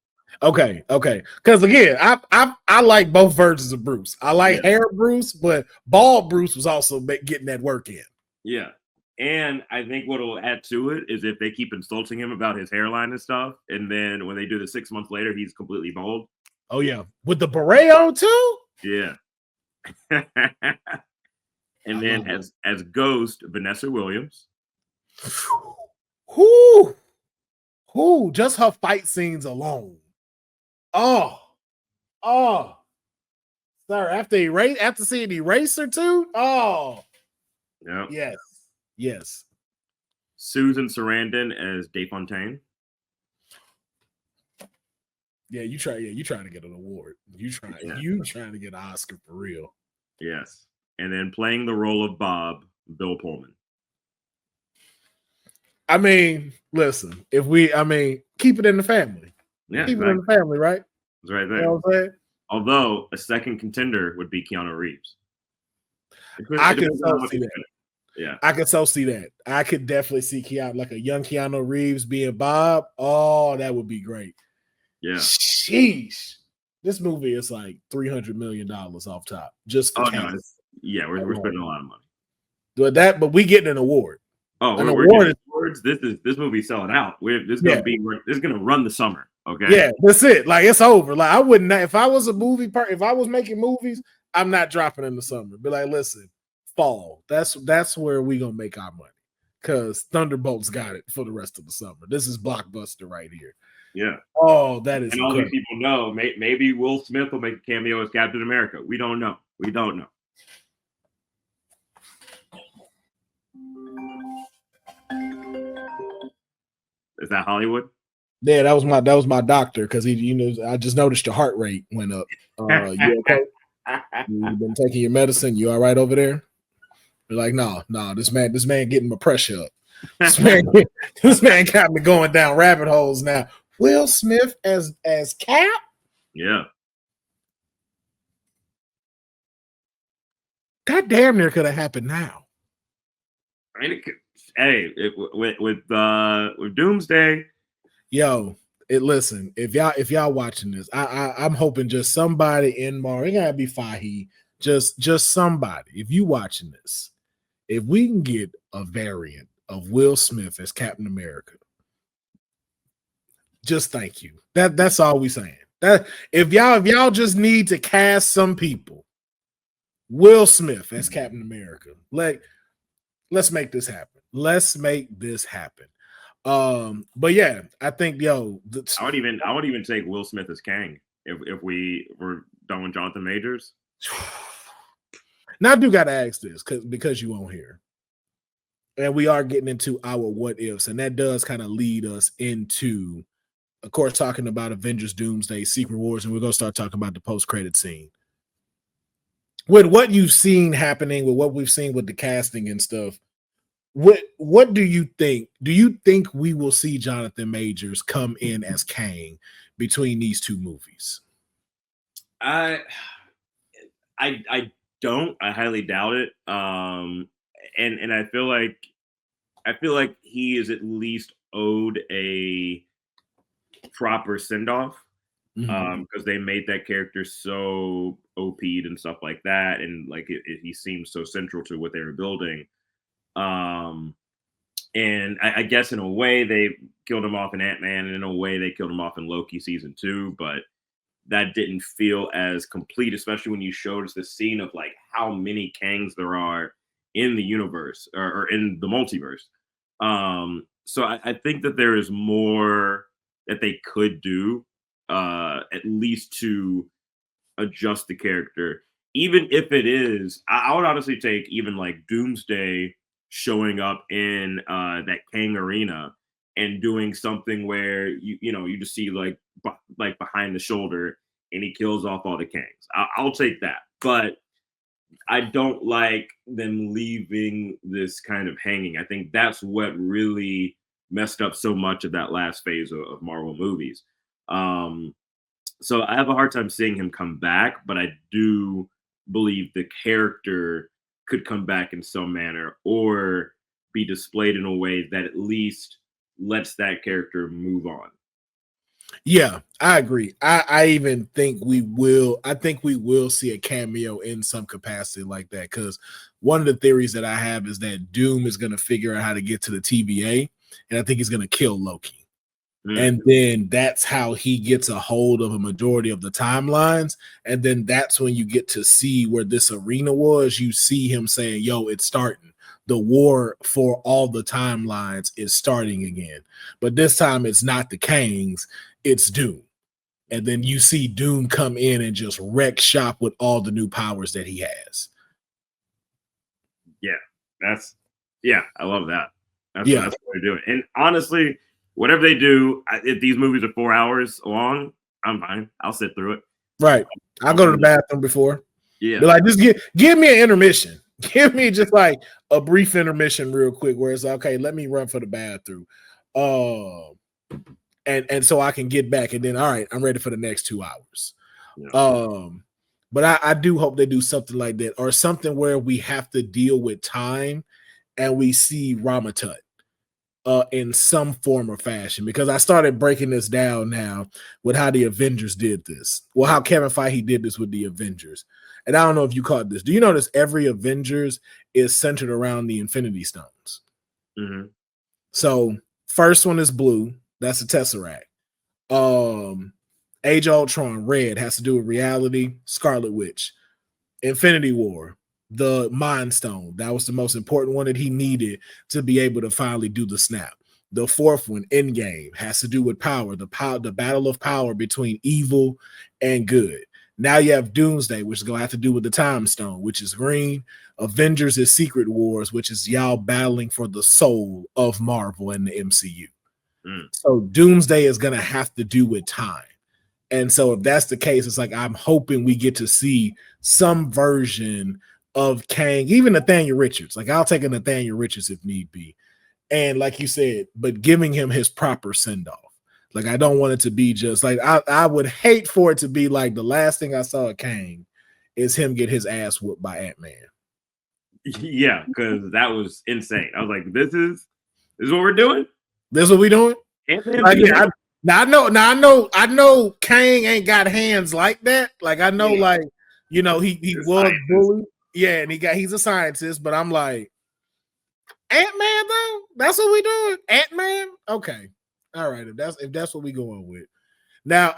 Speaker 1: Okay. Because again, I like both versions of Bruce. I like hair Bruce, but bald Bruce was also getting that work in.
Speaker 2: Yeah, and I think what will add to it is if they keep insulting him about his hairline and stuff, and then when they do the 6 months later, he's completely bald.
Speaker 1: Oh yeah, with the beret on too.
Speaker 2: Yeah. And then as Ghost, Vanessa Williams.
Speaker 1: Whoo, just her fight scenes alone. Oh, sir. After seeing Eraser too. Oh,
Speaker 2: yeah.
Speaker 1: Yes.
Speaker 2: Susan Sarandon as DeFontaine.
Speaker 1: Yeah, you trying to get an award. You trying to get an Oscar for real.
Speaker 2: Yes. And then playing the role of Bob, Bill Pullman.
Speaker 1: I mean, listen, keep it in the family.
Speaker 2: Yeah.
Speaker 1: Keep it in the family, right?
Speaker 2: It's right there.
Speaker 1: You know what I'm saying?
Speaker 2: Although a second contender would be Keanu Reeves.
Speaker 1: I could so see that.
Speaker 2: Yeah,
Speaker 1: I could so see that. I could definitely see Keanu, like a young Keanu Reeves being Bob. Oh, that would be great.
Speaker 2: Yeah.
Speaker 1: Sheesh. This movie is like $300 million off top just for
Speaker 2: No, we're spending a lot of money.
Speaker 1: But we getting an award.
Speaker 2: Oh,
Speaker 1: an
Speaker 2: we're
Speaker 1: award
Speaker 2: getting awards. This movie selling out. This is gonna run the summer. Okay.
Speaker 1: Yeah, that's it. Like it's over. Like I wouldn't. If I was a movie part, if I was making movies, I'm not dropping in the summer. Be like, listen, fall. That's where we gonna make our money because Thunderbolts got it for the rest of the summer. This is blockbuster right here.
Speaker 2: Yeah.
Speaker 1: Oh, that is.
Speaker 2: And all these people know. Maybe Will Smith will make a cameo as Captain America. We don't know. We don't know. Is that Hollywood?
Speaker 1: Yeah, that was my doctor because I just noticed your heart rate went up. You okay? You've been taking your medicine. You all right over there? You're like, no, this man getting my pressure up. This man got me going down rabbit holes now. Will Smith as Cap?
Speaker 2: Yeah.
Speaker 1: That damn near could have happened now.
Speaker 2: I mean, with Doomsday.
Speaker 1: Yo, listen, if y'all watching this, I'm hoping just somebody in Morrow, it gotta be Fahi, just somebody. If you watching this, if we can get a variant of Will Smith as Captain America, just thank you. That's all we saying. That if y'all just need to cast some people, Will Smith as Captain America, let's make this happen. Let's make this happen. But yeah, I think I
Speaker 2: would even take Will Smith as Kang if we were done with Jonathan Majors.
Speaker 1: Now I do gotta ask this because you won't hear. And we are getting into our what ifs, and that does kind of lead us into, of course, talking about Avengers Doomsday, Secret Wars, and we're gonna start talking about the post-credit scene. With what you've seen happening, with what we've seen with the casting and stuff, what do you think? Do you think we will see Jonathan Majors come in as Kang between these two movies?
Speaker 2: I don't. I highly doubt it. And I feel like he is at least owed a proper send off. Because they made that character so OP'd and stuff like that, and like he seems so central to what they were building. And I guess in a way they killed him off in Ant-Man, and in a way they killed him off in Loki season 2, but that didn't feel as complete, especially when you showed us the scene of like how many Kangs there are in the universe or in the multiverse. So I think that there is more that they could do, at least to adjust the character. Even if it is, I would honestly take even like Doomsday showing up in that Kang arena and doing something where you just see like behind the shoulder and he kills off all the Kangs. I'll take that, but I don't like them leaving this kind of hanging. I think that's what really messed up so much of that last phase of Marvel movies. So I have a hard time seeing him come back, but I do believe the character could come back in some manner or be displayed in a way that at least lets that character move on.
Speaker 1: Yeah, I agree. I even think we will. I think we will see a cameo in some capacity like that, because one of the theories that I have is that Doom is going to figure out how to get to the TVA, and I think he's going to kill Loki. And then that's how he gets a hold of a majority of the timelines. And then that's when you get to see where this arena was. You see him saying, yo, it's starting. The war for all the timelines is starting again. But this time it's not the Kangs, it's Doom. And then you see Doom come in and just wreck shop with all the new powers that he has.
Speaker 2: Yeah, I love that. That's what they do. And honestly, whatever they do, if these movies are 4 hours long, I'm fine. I'll sit through it.
Speaker 1: Right. I'll go to the bathroom before.
Speaker 2: Yeah.
Speaker 1: But like, just give me an intermission. Give me just like a brief intermission real quick where it's like, okay, let me run for the bathroom. And so I can get back. And then, all right, I'm ready for the next 2 hours.
Speaker 2: Yeah.
Speaker 1: But I do hope they do something like that, or something where we have to deal with time and we see Ramatut in some form or fashion, because I started breaking this down now with how the Avengers did this. Well, how Kevin Feige did this with the Avengers. And I don't know if you caught this. Do you notice every Avengers is centered around the Infinity Stones?
Speaker 2: Mm-hmm.
Speaker 1: So first one is blue. That's the Tesseract. Age of Ultron, red, has to do with reality. Scarlet Witch. Infinity War, the Mind Stone. That was the most important one that he needed to be able to finally do the snap. The fourth one, Endgame, has to do with power, the battle of power between evil and good. Now you have Doomsday, which is going to have to do with the Time Stone, which is green. Avengers is Secret Wars, which is y'all battling for the soul of Marvel and the MCU. So Doomsday is going to have to do with time. And so if that's the case, it's like I'm hoping we get to see some version of Kang, even Nathaniel Richards. Like I'll take a Nathaniel Richards if need be. And like you said, but giving him his proper send-off. Like I don't want it to be just like I would hate for it to be like the last thing I saw of Kang is him get his ass whooped by Ant-Man.
Speaker 2: Yeah, because that was insane. I was like, this is what we're doing?
Speaker 1: This is what we doing? Like, yeah, I know Kang ain't got hands like that. Like I know, like, you know, he was bullied. Yeah, and he's a scientist, but I'm like, Ant-Man though? That's what we doing? Ant-Man? Okay. All right, if that's what we going with. Now,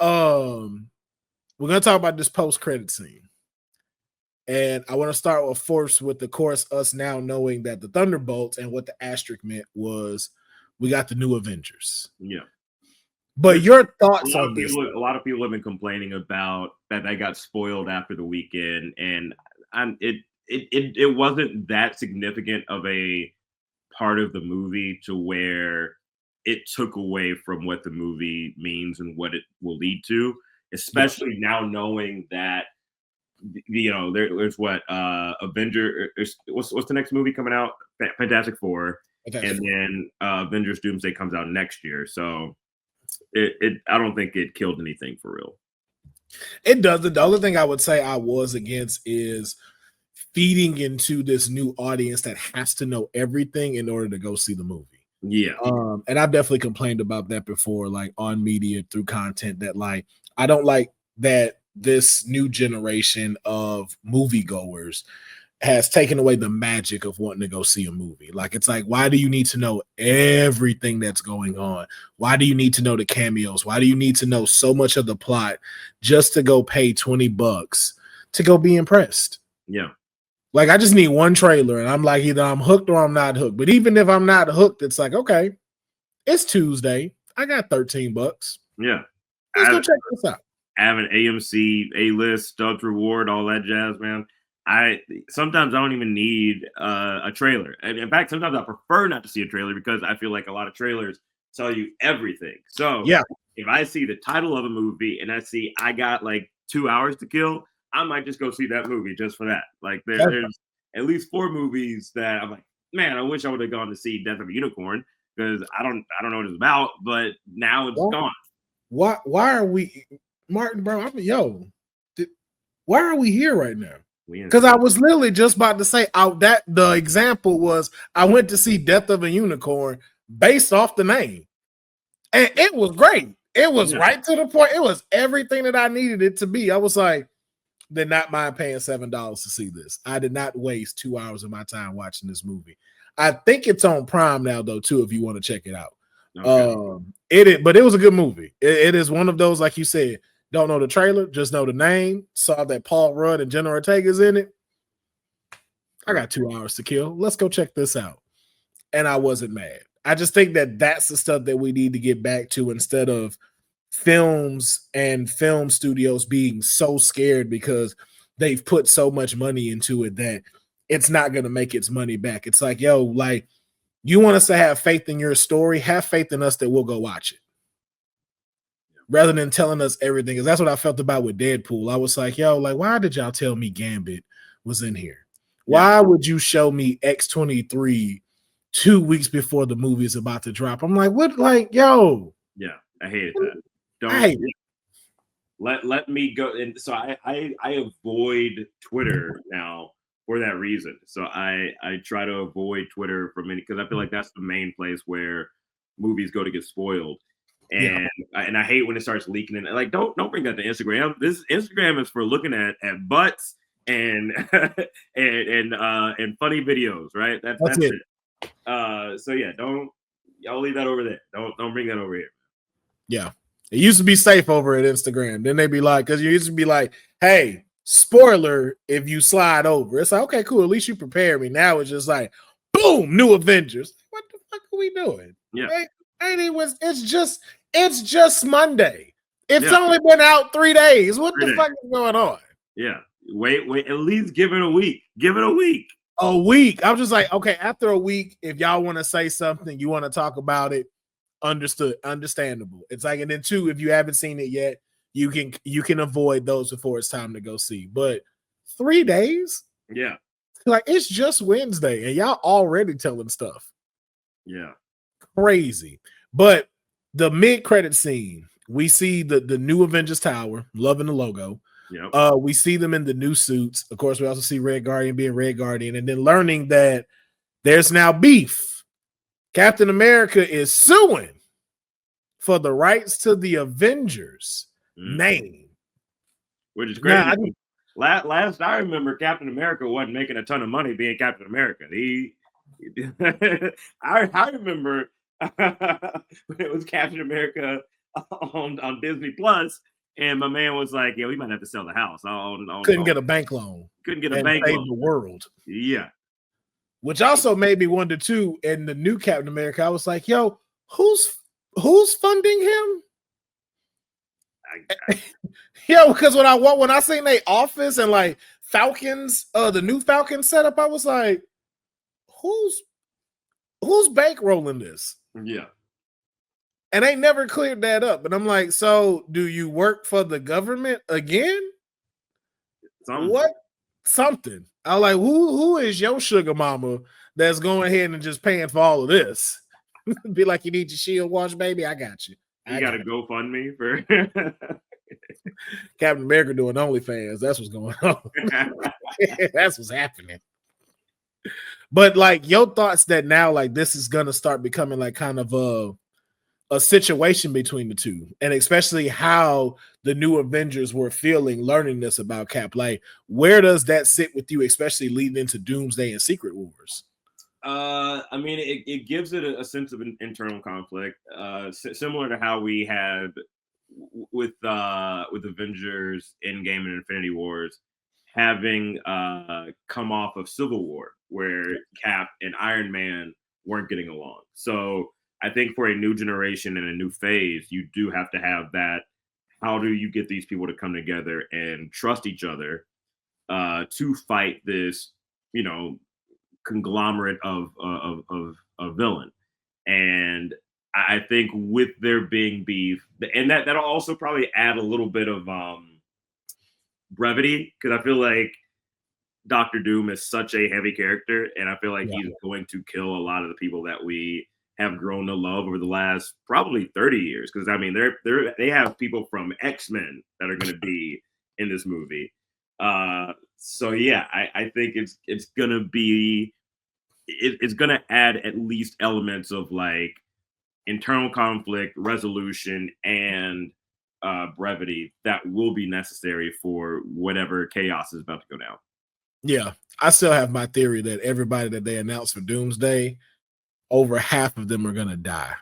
Speaker 1: we're gonna talk about this post-credit scene. And I want to start with first with, of course, us now knowing that the Thunderbolts and what the asterisk meant was we got the new Avengers.
Speaker 2: Yeah.
Speaker 1: But your thoughts on this?
Speaker 2: A lot of people have been complaining about that they got spoiled after the weekend, and it wasn't that significant of a part of the movie to where it took away from what the movie means and what it will lead to, especially now knowing that, you know, there's what what's the next movie coming out? Fantastic Four. And then Avengers Doomsday comes out next year. So I don't think it killed anything for real.
Speaker 1: It doesn't. The only thing I would say I was against is feeding into this new audience that has to know everything in order to go see the movie.
Speaker 2: Yeah.
Speaker 1: And I've definitely complained about that before, like on media through content, that like I don't like that this new generation of moviegoers has taken away the magic of wanting to go see a movie. Like, it's like, why do you need to know everything that's going on? Why do you need to know the cameos? Why do you need to know so much of the plot just to go pay $20 to go be impressed?
Speaker 2: Yeah.
Speaker 1: Like, I just need one trailer and I'm like, either I'm hooked or I'm not hooked. But even if I'm not hooked, it's like, okay, it's Tuesday. I got $13.
Speaker 2: Yeah.
Speaker 1: Let's go check this out.
Speaker 2: I have an AMC A-list, Stubbs Reward, all that jazz, man. Sometimes I don't even need a trailer. And in fact, sometimes I prefer not to see a trailer because I feel like a lot of trailers tell you everything. So
Speaker 1: yeah,
Speaker 2: if I see the title of a movie and I see I got like 2 hours to kill, I might just go see that movie just for that. Like there's at least 4 movies that I'm like, man, I wish I would have gone to see Death of a Unicorn because I don't know what it's about, but now it's gone.
Speaker 1: Why are we, Martin, bro? Why are we here right now? Because I was literally just about to say that the example was I went to see Death of a Unicorn based off the name. And it was great. It was right to the point. It was everything that I needed it to be. I was like, did not mind paying $7 to see this. I did not waste 2 hours of my time watching this movie. I think it's on Prime now, though, too, if you want to check it out. Okay. But it was a good movie. It is one of those, like you said, don't know the trailer, just know the name. Saw that Paul Rudd and Jenna Ortega's in it. I got 2 hours to kill. Let's go check this out. And I wasn't mad. I just think that that's the stuff that we need to get back to, instead of films and film studios being so scared because they've put so much money into it that it's not going to make its money back. It's like, yo, like, you want us to have faith in your story, have faith in us that we'll go watch it, rather than telling us everything. Because that's what I felt about with Deadpool. I was like, yo, like, why did y'all tell me Gambit was in here? Why would you show me X-23 2 weeks before the movie is about to drop? I'm like, what? Like, yo.
Speaker 2: Yeah, I hated that.
Speaker 1: I hate it.
Speaker 2: let me go. And so I avoid Twitter now for that reason. So I try to avoid Twitter from any, because I feel like that's the main place where movies go to get spoiled. And I hate when it starts leaking. And like, don't bring that to Instagram. This Instagram is for looking at butts and and funny videos, right? That's it. So yeah, y'all leave that over there. Don't bring that over here.
Speaker 1: Yeah. It used to be safe over at Instagram. Then they'd be like, because you used to be like, hey, spoiler if you slide over. It's like, okay, cool. At least you prepared me. Now it's just like, boom, new Avengers. What the fuck are we doing?
Speaker 2: Yeah.
Speaker 1: It's just Monday. It's only been out 3 days. What the fuck is going on?
Speaker 2: Yeah. Wait, at least give it a week. Give it a week.
Speaker 1: A week. I'm just like, okay, after a week, if y'all want to say something, you want to talk about it, understandable. It's like, and then 2, if you haven't seen it yet, you can avoid those before it's time to go see. But 3 days?
Speaker 2: Yeah.
Speaker 1: Like, it's just Wednesday and y'all already telling stuff.
Speaker 2: Yeah.
Speaker 1: Crazy. But the mid-credit scene, we see the new Avengers Tower, loving the logo.
Speaker 2: Yep.
Speaker 1: We see them in the new suits. Of course, we also see Red Guardian being Red Guardian, and then learning that there's now beef. Captain America is suing for the rights to the Avengers name.
Speaker 2: Which is crazy. Last I remember, Captain America wasn't making a ton of money being Captain America. I remember when it was Captain America on Disney Plus, and my man was like, "Yeah, we might have to sell the house."
Speaker 1: Couldn't get a bank loan.
Speaker 2: Couldn't get a bank loan.
Speaker 1: Save the world.
Speaker 2: Yeah.
Speaker 1: Which also made me wonder too. In the new Captain America, I was like, "Yo, who's funding him?" Yo, because when I seen their office and like Falcons, the new Falcon setup, I was like, "Who's bankrolling this?"
Speaker 2: Yeah.
Speaker 1: And they never cleared that up. And I'm like, so do you work for the government again? Something. I'm like, who is your sugar mama that's going ahead and just paying for all of this? Be like, you need your shield wash, baby. I got you.
Speaker 2: You got to GoFundMe for
Speaker 1: Captain America doing OnlyFans. That's what's going on. That's what's happening. But like your thoughts that now, like this is gonna start becoming like kind of a situation between the two, and especially how the new Avengers were feeling learning this about Cap. Like, where does that sit with you, especially leading into Doomsday and Secret Wars?
Speaker 2: I mean, it gives it a sense of internal conflict, similar to how we had with Avengers Endgame and Infinity Wars, having come off of Civil War, where Cap and Iron Man weren't getting along. So I think for a new generation and a new phase, you do have to have that. How do you get these people to come together and trust each other to fight this, conglomerate of villain? And I think with there being beef, and that'll also probably add a little bit of brevity, because I feel like Doctor Doom is such a heavy character, and I feel like he's going to kill a lot of the people that we have grown to love over the last probably 30 years. Because I mean, they have people from X-Men that are going to be in this movie. So yeah, I think it's gonna be it's gonna add at least elements of like internal conflict resolution and brevity that will be necessary for whatever chaos is about to go down.
Speaker 1: Yeah, I still have my theory that everybody that they announced for Doomsday, over half of them are gonna die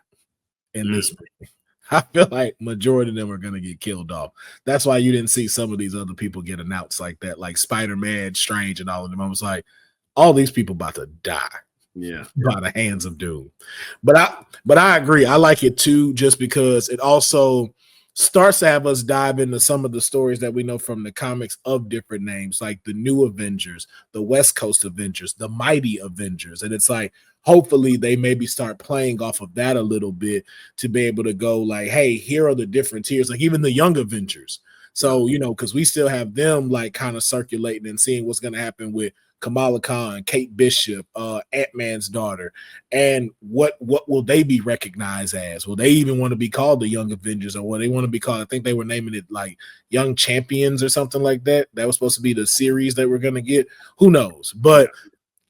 Speaker 1: in this movie. I feel like majority of them are gonna get killed off. That's why you didn't see some of these other people get announced like that, like Spider-Man, Strange, and all of them. I was like, all these people about to die.
Speaker 2: Yeah,
Speaker 1: by the hands of Doom. But I agree. I like it too, just because it also starts to have us dive into some of the stories that we know from the comics of different names, like the New Avengers, the West Coast Avengers, the Mighty Avengers. And it's like, hopefully they maybe start playing off of that a little bit to be able to go like, hey, here are the different tiers, like even the Young Avengers. So, because we still have them like kind of circulating and seeing what's going to happen with Kamala Khan, Kate Bishop, Ant-Man's daughter, and what will they be recognized as? Will they even want to be called the Young Avengers, or what they want to be called? I think they were naming it like Young Champions or something like that. That was supposed to be the series that we're going to get. Who knows? But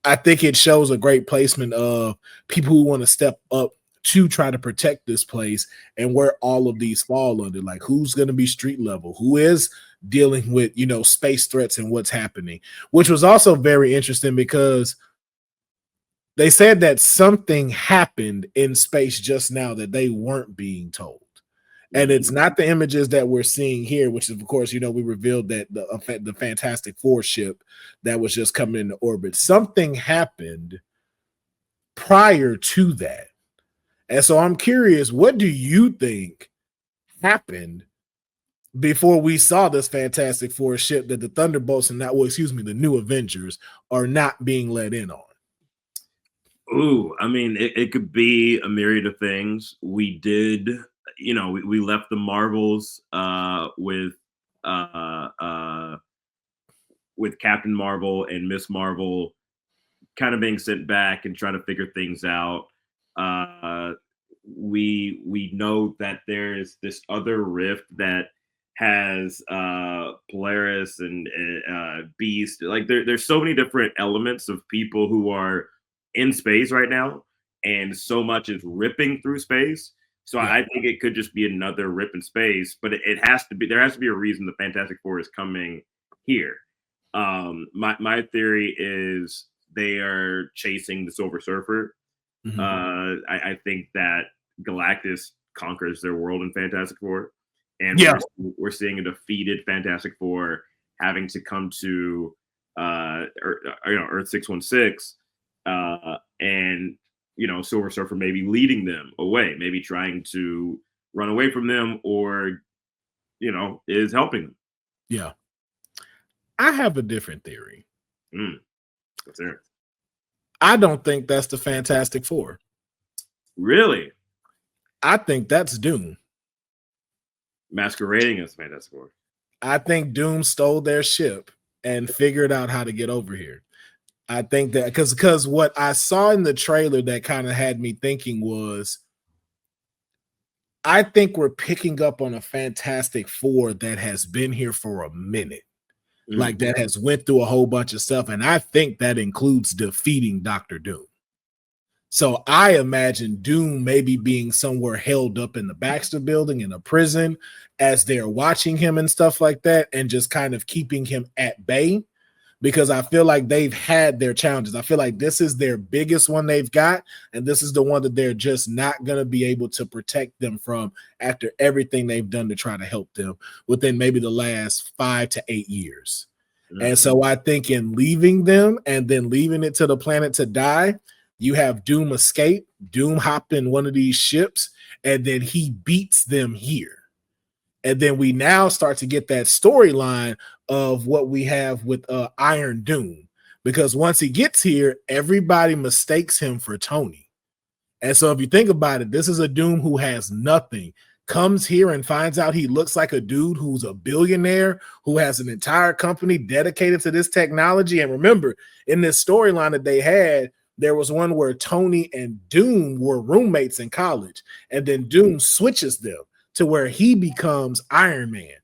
Speaker 1: I think it shows a great placement of people who want to step up to try to protect this place, and where all of these fall under. Like, who's going to be street level? Who is dealing with, space threats and what's happening? Which was also very interesting because they said that something happened in space just now that they weren't being told. And it's not the images that we're seeing here, which is, of course, we revealed that the Fantastic Four ship that was just coming into orbit. Something happened prior to that. And so I'm curious, what do you think happened before we saw this Fantastic Four ship that the Thunderbolts and the New Avengers are not being let in on?
Speaker 2: Ooh, I mean, it could be a myriad of things. We did, we left the Marvels with Captain Marvel and Miss Marvel kind of being sent back and trying to figure things out. We know that there is this other rift that has Polaris and Beast. Like there's so many different elements of people who are in space right now, and so much is ripping through space. So I think it could just be another rip in space, but there has to be a reason the Fantastic Four is coming here. My theory is they are chasing the Silver Surfer. I think that Galactus conquers their world in Fantastic Four, and we're seeing a defeated Fantastic Four having to come to Earth 616, and Silver Surfer maybe leading them away, maybe trying to run away from them, or is helping them.
Speaker 1: Yeah, I have a different theory.
Speaker 2: What's there?
Speaker 1: I don't think that's the Fantastic Four.
Speaker 2: Really?
Speaker 1: I think that's Doom
Speaker 2: masquerading as Fantastic Four.
Speaker 1: I think Doom stole their ship and figured out how to get over here. I think that because what I saw in the trailer that kind of had me thinking was, I think we're picking up on a Fantastic Four that has been here for a minute. Like that has went through a whole bunch of stuff. And I think that includes defeating Dr. Doom. So I imagine Doom maybe being somewhere held up in the Baxter building in a prison as they're watching him and stuff like that, and just kind of keeping him at bay, because I feel like they've had their challenges. I feel like this is their biggest one they've got, and this is the one that they're just not going to be able to protect them from after everything they've done to try to help them within maybe the last 5 to 8 years. And so I think in leaving them and then leaving it to the planet to die, you have Doom escape, Doom hop in one of these ships, and then he beats them here. And then we now start to get that storyline of what we have with Iron Doom, because once he gets here, everybody mistakes him for Tony. And so if you think about it, this is a Doom who has nothing, comes here and finds out he looks like a dude who's a billionaire, who has an entire company dedicated to this technology. And remember, in this storyline that they had, there was one where Tony and Doom were roommates in college, and then Doom switches them to where he becomes Iron Man.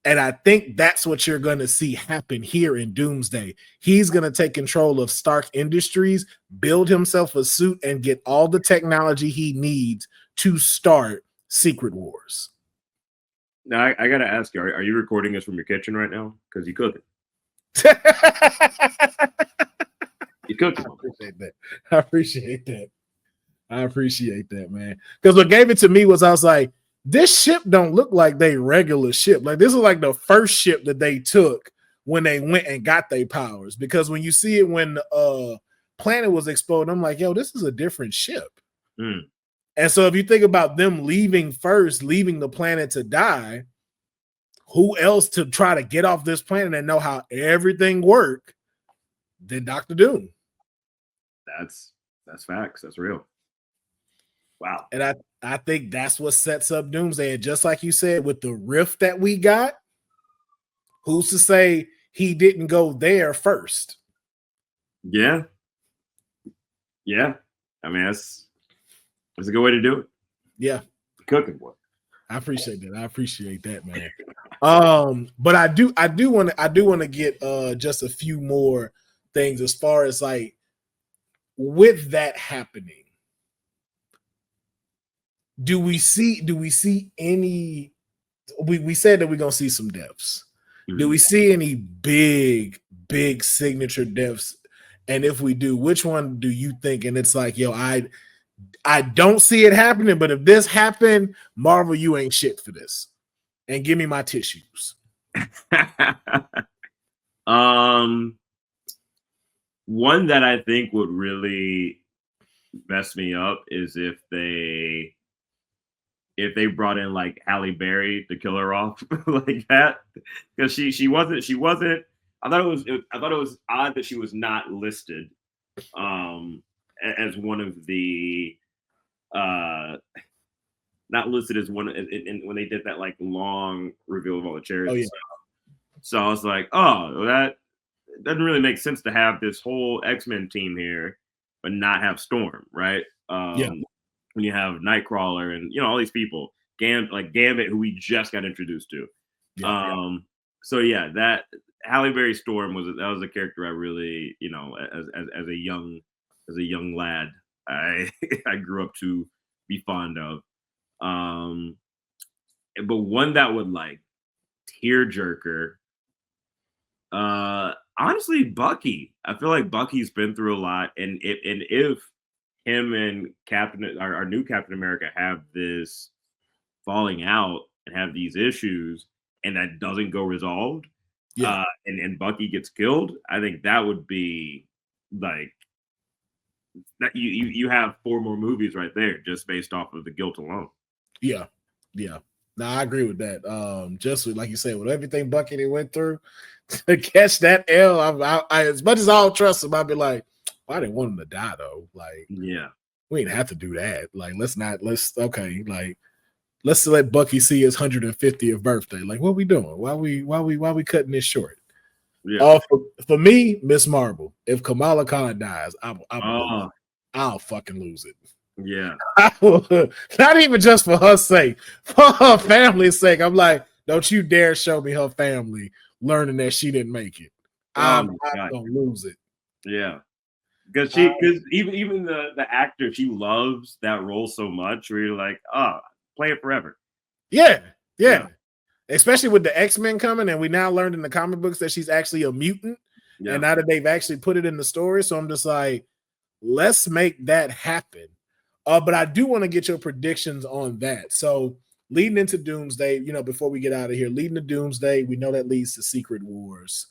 Speaker 1: And I think that's what you're going to see happen here in Doomsday. He's going to take control of Stark Industries, build himself a suit, and get all the technology he needs to start Secret Wars.
Speaker 2: Now, I got to ask you, are you recording this from your kitchen right now? Because you cooking. You cooking.
Speaker 1: I appreciate that, man. Because what gave it to me was, I was like, this ship don't look like they regular ship. Like, this is like the first ship that they took when they went and got their powers. Because when you see it when the planet was exploding, I'm like, yo, this is a different ship. And so if you think about them leaving the planet to die, who else to try to get off this planet and know how everything works than Dr. Doom?
Speaker 2: That's facts. That's real. Wow.
Speaker 1: And I think that's what sets up Doomsday. And just like you said, with the rift that we got, who's to say he didn't go there first?
Speaker 2: Yeah. Yeah. I mean, that's a good way to do it.
Speaker 1: Yeah.
Speaker 2: Cooking boy.
Speaker 1: I appreciate that. I appreciate that, man. But I do want to get just a few more things as far as like with that happening. Do we see any we said that we're gonna see some deaths. Mm-hmm. Do we see any big signature deaths? And if we do, which one do you think? And it's like, yo, I don't see it happening, but if this happened, Marvel, you ain't shit for this. And give me my tissues.
Speaker 2: One that I think would really mess me up is if they brought in like Halle Berry to kill her off like that, because she wasn't. I thought it was odd that she was not listed as one of the not listed as one when they did that like long reveal of all the chairs. Oh, yeah. So I was like, oh, that doesn't really make sense to have this whole X-Men team here, but not have Storm, right?
Speaker 1: Yeah.
Speaker 2: When you have Nightcrawler and all these people, Gambit, who we just got introduced to. Yeah. So yeah, that Halle Berry Storm was a character I really, as a young lad, I I grew up to be fond of. But one that would like tearjerker. Honestly, Bucky. I feel like Bucky's been through a lot, and if him and our new Captain America have this falling out and have these issues, and that doesn't go resolved, and Bucky gets killed, I think that would be like that. You have 4 more movies right there just based off of the guilt alone.
Speaker 1: Yeah. No, I agree with that. Just like you said, with everything Bucky they went through, to catch that L, I as much as I don't trust him, I'd be like, well, I didn't want him to die though. Like,
Speaker 2: yeah,
Speaker 1: we didn't have to do that. Like, let's let Bucky see his 150th birthday. Like, what we doing? Why we cutting this short? Yeah. For me, Miss Marvel, if Kamala Khan dies, I'll fucking lose it.
Speaker 2: Yeah.
Speaker 1: Not even just for her sake, for her family's sake. I'm like, don't you dare show me her family learning that she didn't make it. I'm gonna lose it.
Speaker 2: Yeah. Because even the actor, she loves that role so much where you're like, play it forever.
Speaker 1: Yeah. Especially with the X-Men coming, and we now learned in the comic books that she's actually a mutant. Yeah. And now that they've actually put it in the story, so I'm just like, let's make that happen. But I do want to get your predictions on that. So leading into Doomsday, before we get out of here, leading to Doomsday, we know that leads to Secret Wars.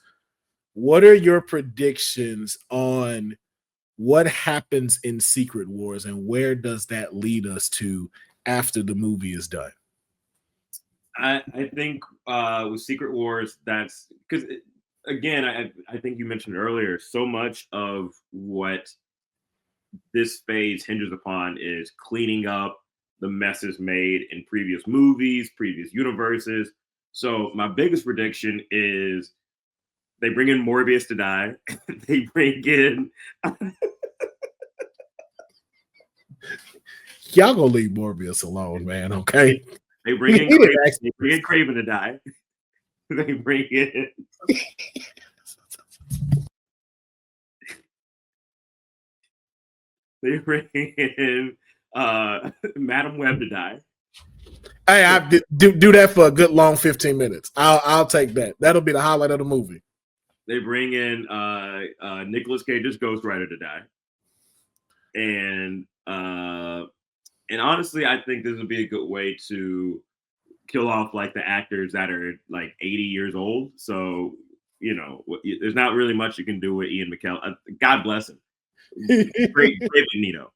Speaker 1: What are your predictions on what happens in Secret Wars, and where does that lead us to after the movie is done?
Speaker 2: I think with Secret Wars, that's because, again, I think you mentioned earlier, so much of what this phase hinges upon is cleaning up the messes made in previous movies, previous universes. So my biggest prediction is they bring in Morbius to die. They bring in
Speaker 1: y'all gonna leave Morbius alone, man. Okay.
Speaker 2: They bring in Craven to die. They bring in They bring in Madam Web to die.
Speaker 1: Hey, I do that for a good long 15 minutes. I'll take that. That'll be the highlight of the movie.
Speaker 2: They bring in Nicolas Cage's Ghost Rider to die, and honestly, I think this would be a good way to kill off like the actors that are like 80 years old. So there's not really much you can do with Ian McKellen. God bless him. Great Magneto.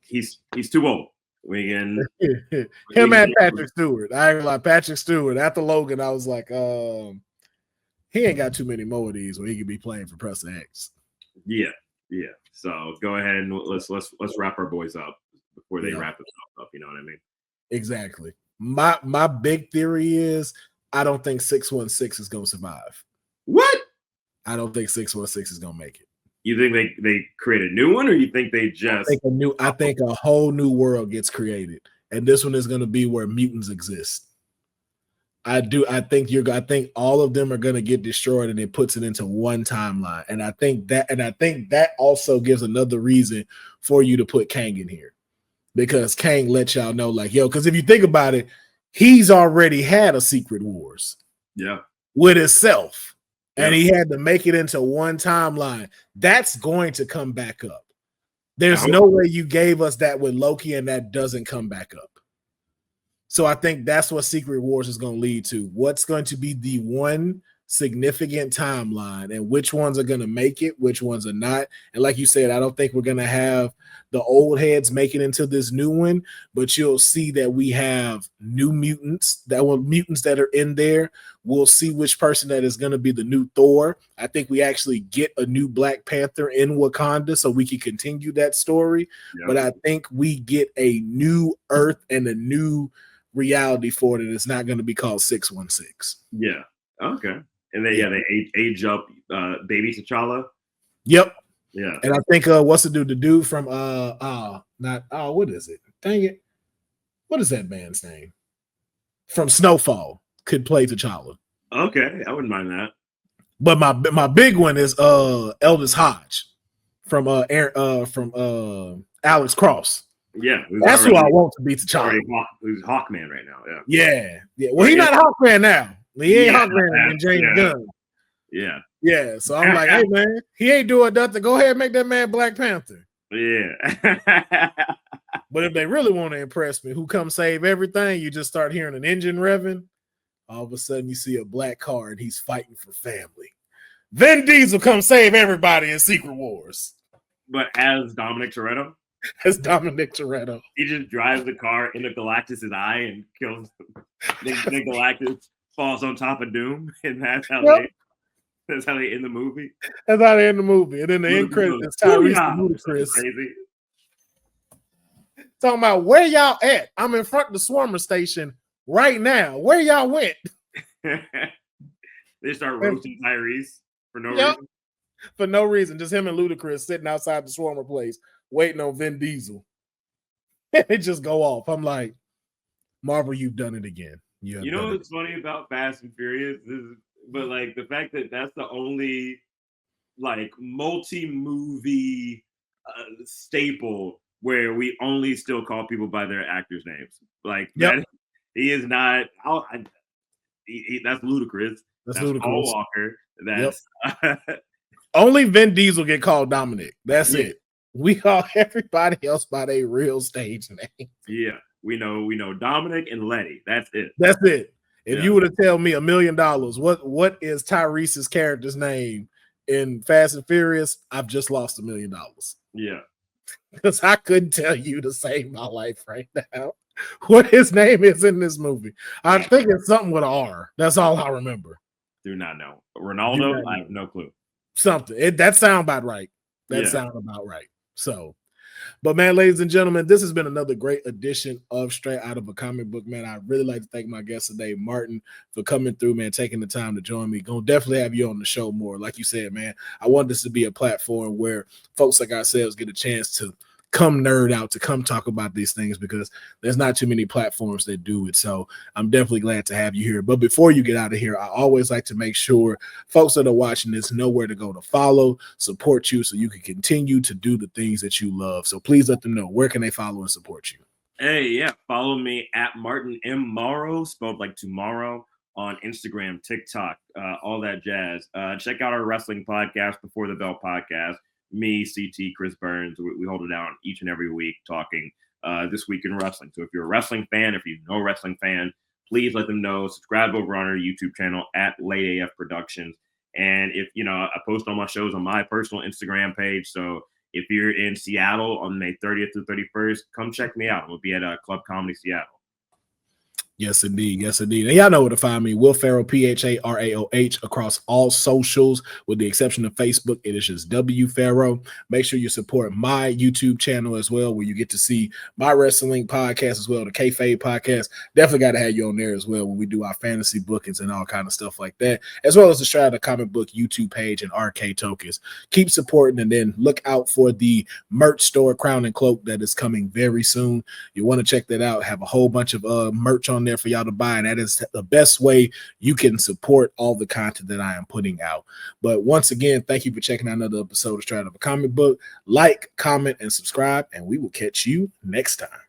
Speaker 2: He's too old. Him
Speaker 1: and Patrick Stewart. I ain't like Patrick Stewart. After Logan, I was like, he ain't got too many more of these where he could be playing for Press X.
Speaker 2: Yeah. So go ahead and let's wrap our boys up before they wrap themselves up. You know what I mean?
Speaker 1: Exactly. My big theory is I don't think 616 is gonna survive.
Speaker 2: What?
Speaker 1: I don't think 616 is gonna make it.
Speaker 2: You think they create a new one, or you think they just
Speaker 1: I think a whole new world gets created, and this one is going to be where mutants exist. I think all of them are going to get destroyed, and it puts it into one timeline. And I think that also gives another reason for you to put Kang in here, because Kang lets y'all know, like, yo, because if you think about it, he's already had a Secret Wars, with himself, and he had to make it into one timeline. That's going to come back up. There's no way you gave us that with Loki, and that doesn't come back up. So I think that's what Secret Wars is going to lead to. What's going to be the one significant timeline, and which ones are going to make it, which ones are not. And like you said, I don't think we're going to have the old heads make it into this new one, but you'll see that we have new mutants that are in there. We'll see which person that is going to be the new Thor. I think we actually get a new Black Panther in Wakanda so we can continue that story. But I think we get a new Earth and a new reality for it, and it's not going to be called 616.
Speaker 2: Yeah. Okay. And they age up baby T'Challa.
Speaker 1: Yep.
Speaker 2: Yeah.
Speaker 1: And I think what's the dude from what is it? Dang it. What is that man's name? From Snowfall could play T'Challa.
Speaker 2: Okay, I wouldn't mind that.
Speaker 1: But my big one is Eldest Hodge from Alex Cross.
Speaker 2: Yeah,
Speaker 1: that's who I want to be T'Challa.
Speaker 2: Who's Hawkman right now?
Speaker 1: Yeah. Well, he's not Hawkman now. He ain't Hawkman in James Gunn. Yeah. So I'm like, hey man, he ain't doing nothing. Go ahead and make that man Black Panther.
Speaker 2: Yeah.
Speaker 1: But if they really want to impress me, who come save everything? You just start hearing an engine revving. All of a sudden, you see a black car and he's fighting for family. Vin Diesel come save everybody in Secret Wars.
Speaker 2: But as Dominic Toretto?
Speaker 1: As Dominic Toretto.
Speaker 2: He just drives the car into Galactus' eye and kills then Galactus falls on top of Doom, and that's how they end the movie.
Speaker 1: That's how they end the movie. And then the end credits is Tyrese and Ludacris.
Speaker 2: Crazy.
Speaker 1: Talking about where y'all at? I'm in front of the Swarmer station right now. Where y'all went?
Speaker 2: They start roasting Tyrese for no reason.
Speaker 1: For no reason. Just him and Ludacris sitting outside the Swarmer place waiting on Vin Diesel. And it just go off. I'm like, Marvel, you've done it again.
Speaker 2: You know what's funny about Fast and Furious? But like the fact that that's the only like multi-movie staple where we only still call people by their actors' names. Like that, he is not. That's ludicrous. That's ludicrous. Paul Walker. That's
Speaker 1: only Vin Diesel get called Dominic. That's it. We call everybody else by their real stage name.
Speaker 2: Yeah, we know Dominic and Letty. That's it.
Speaker 1: That's it. If you were to tell me $1 million, what is Tyrese's character's name in Fast and Furious? I've just lost $1 million.
Speaker 2: Yeah.
Speaker 1: Because I couldn't tell you to save my life right now what his name is in this movie. I think it's something with an R. That's all I remember.
Speaker 2: Do not know. Ronaldo, I have no clue.
Speaker 1: Something. That sound about right. Sound about right. So, but man, ladies and gentlemen, this has been another great edition of Straight Out of a Comic Book, man. I'd really like to thank my guest today, Martin, for coming through, man, taking the time to join me. Gonna definitely have you on the show more. Like you said, man, I want this to be a platform where folks like ourselves get a chance to come nerd out, to come talk about these things, because there's not too many platforms that do it. So I'm definitely glad to have you here. But before you get out of here, I always like to make sure folks that are watching this know where to go to follow, support you, so you can continue to do the things that you love. So please let them know, where can they follow and support you?
Speaker 2: Hey, follow me at Martin M. Morrow, spelled like tomorrow, on Instagram, TikTok, all that jazz. Check out our wrestling podcast, Before the Bell podcast. Me, CT, Chris Burns, we hold it down each and every week talking this week in wrestling. So if you're a wrestling fan, if you know a wrestling fan, please let them know. Subscribe over on our YouTube channel at Late AF Productions. And if I post all my shows on my personal Instagram page. So if you're in Seattle on May 30th through 31st, come check me out. We'll be at Club Comedy Seattle.
Speaker 1: Yes, indeed. Yes, indeed. And y'all know where to find me. Will Pharaoh, Pharaoh, across all socials, with the exception of Facebook. It is just W Pharaoh. Make sure you support my YouTube channel as well, where you get to see my wrestling podcast as well, the Kayfabe podcast. Definitely got to have you on there as well when we do our fantasy bookings and all kind of stuff like that, as well as the Strata Comic Book YouTube page and RK Tokens. Keep supporting, and then look out for the merch store, Crown and Cloak, that is coming very soon. You want to check that out. Have a whole bunch of merch on there for y'all to buy, and that is the best way you can support all the content that I am putting out. But once again, thank you for checking out another episode of Straight Up a Comic Book. Like, comment, and subscribe, and we will catch you next time.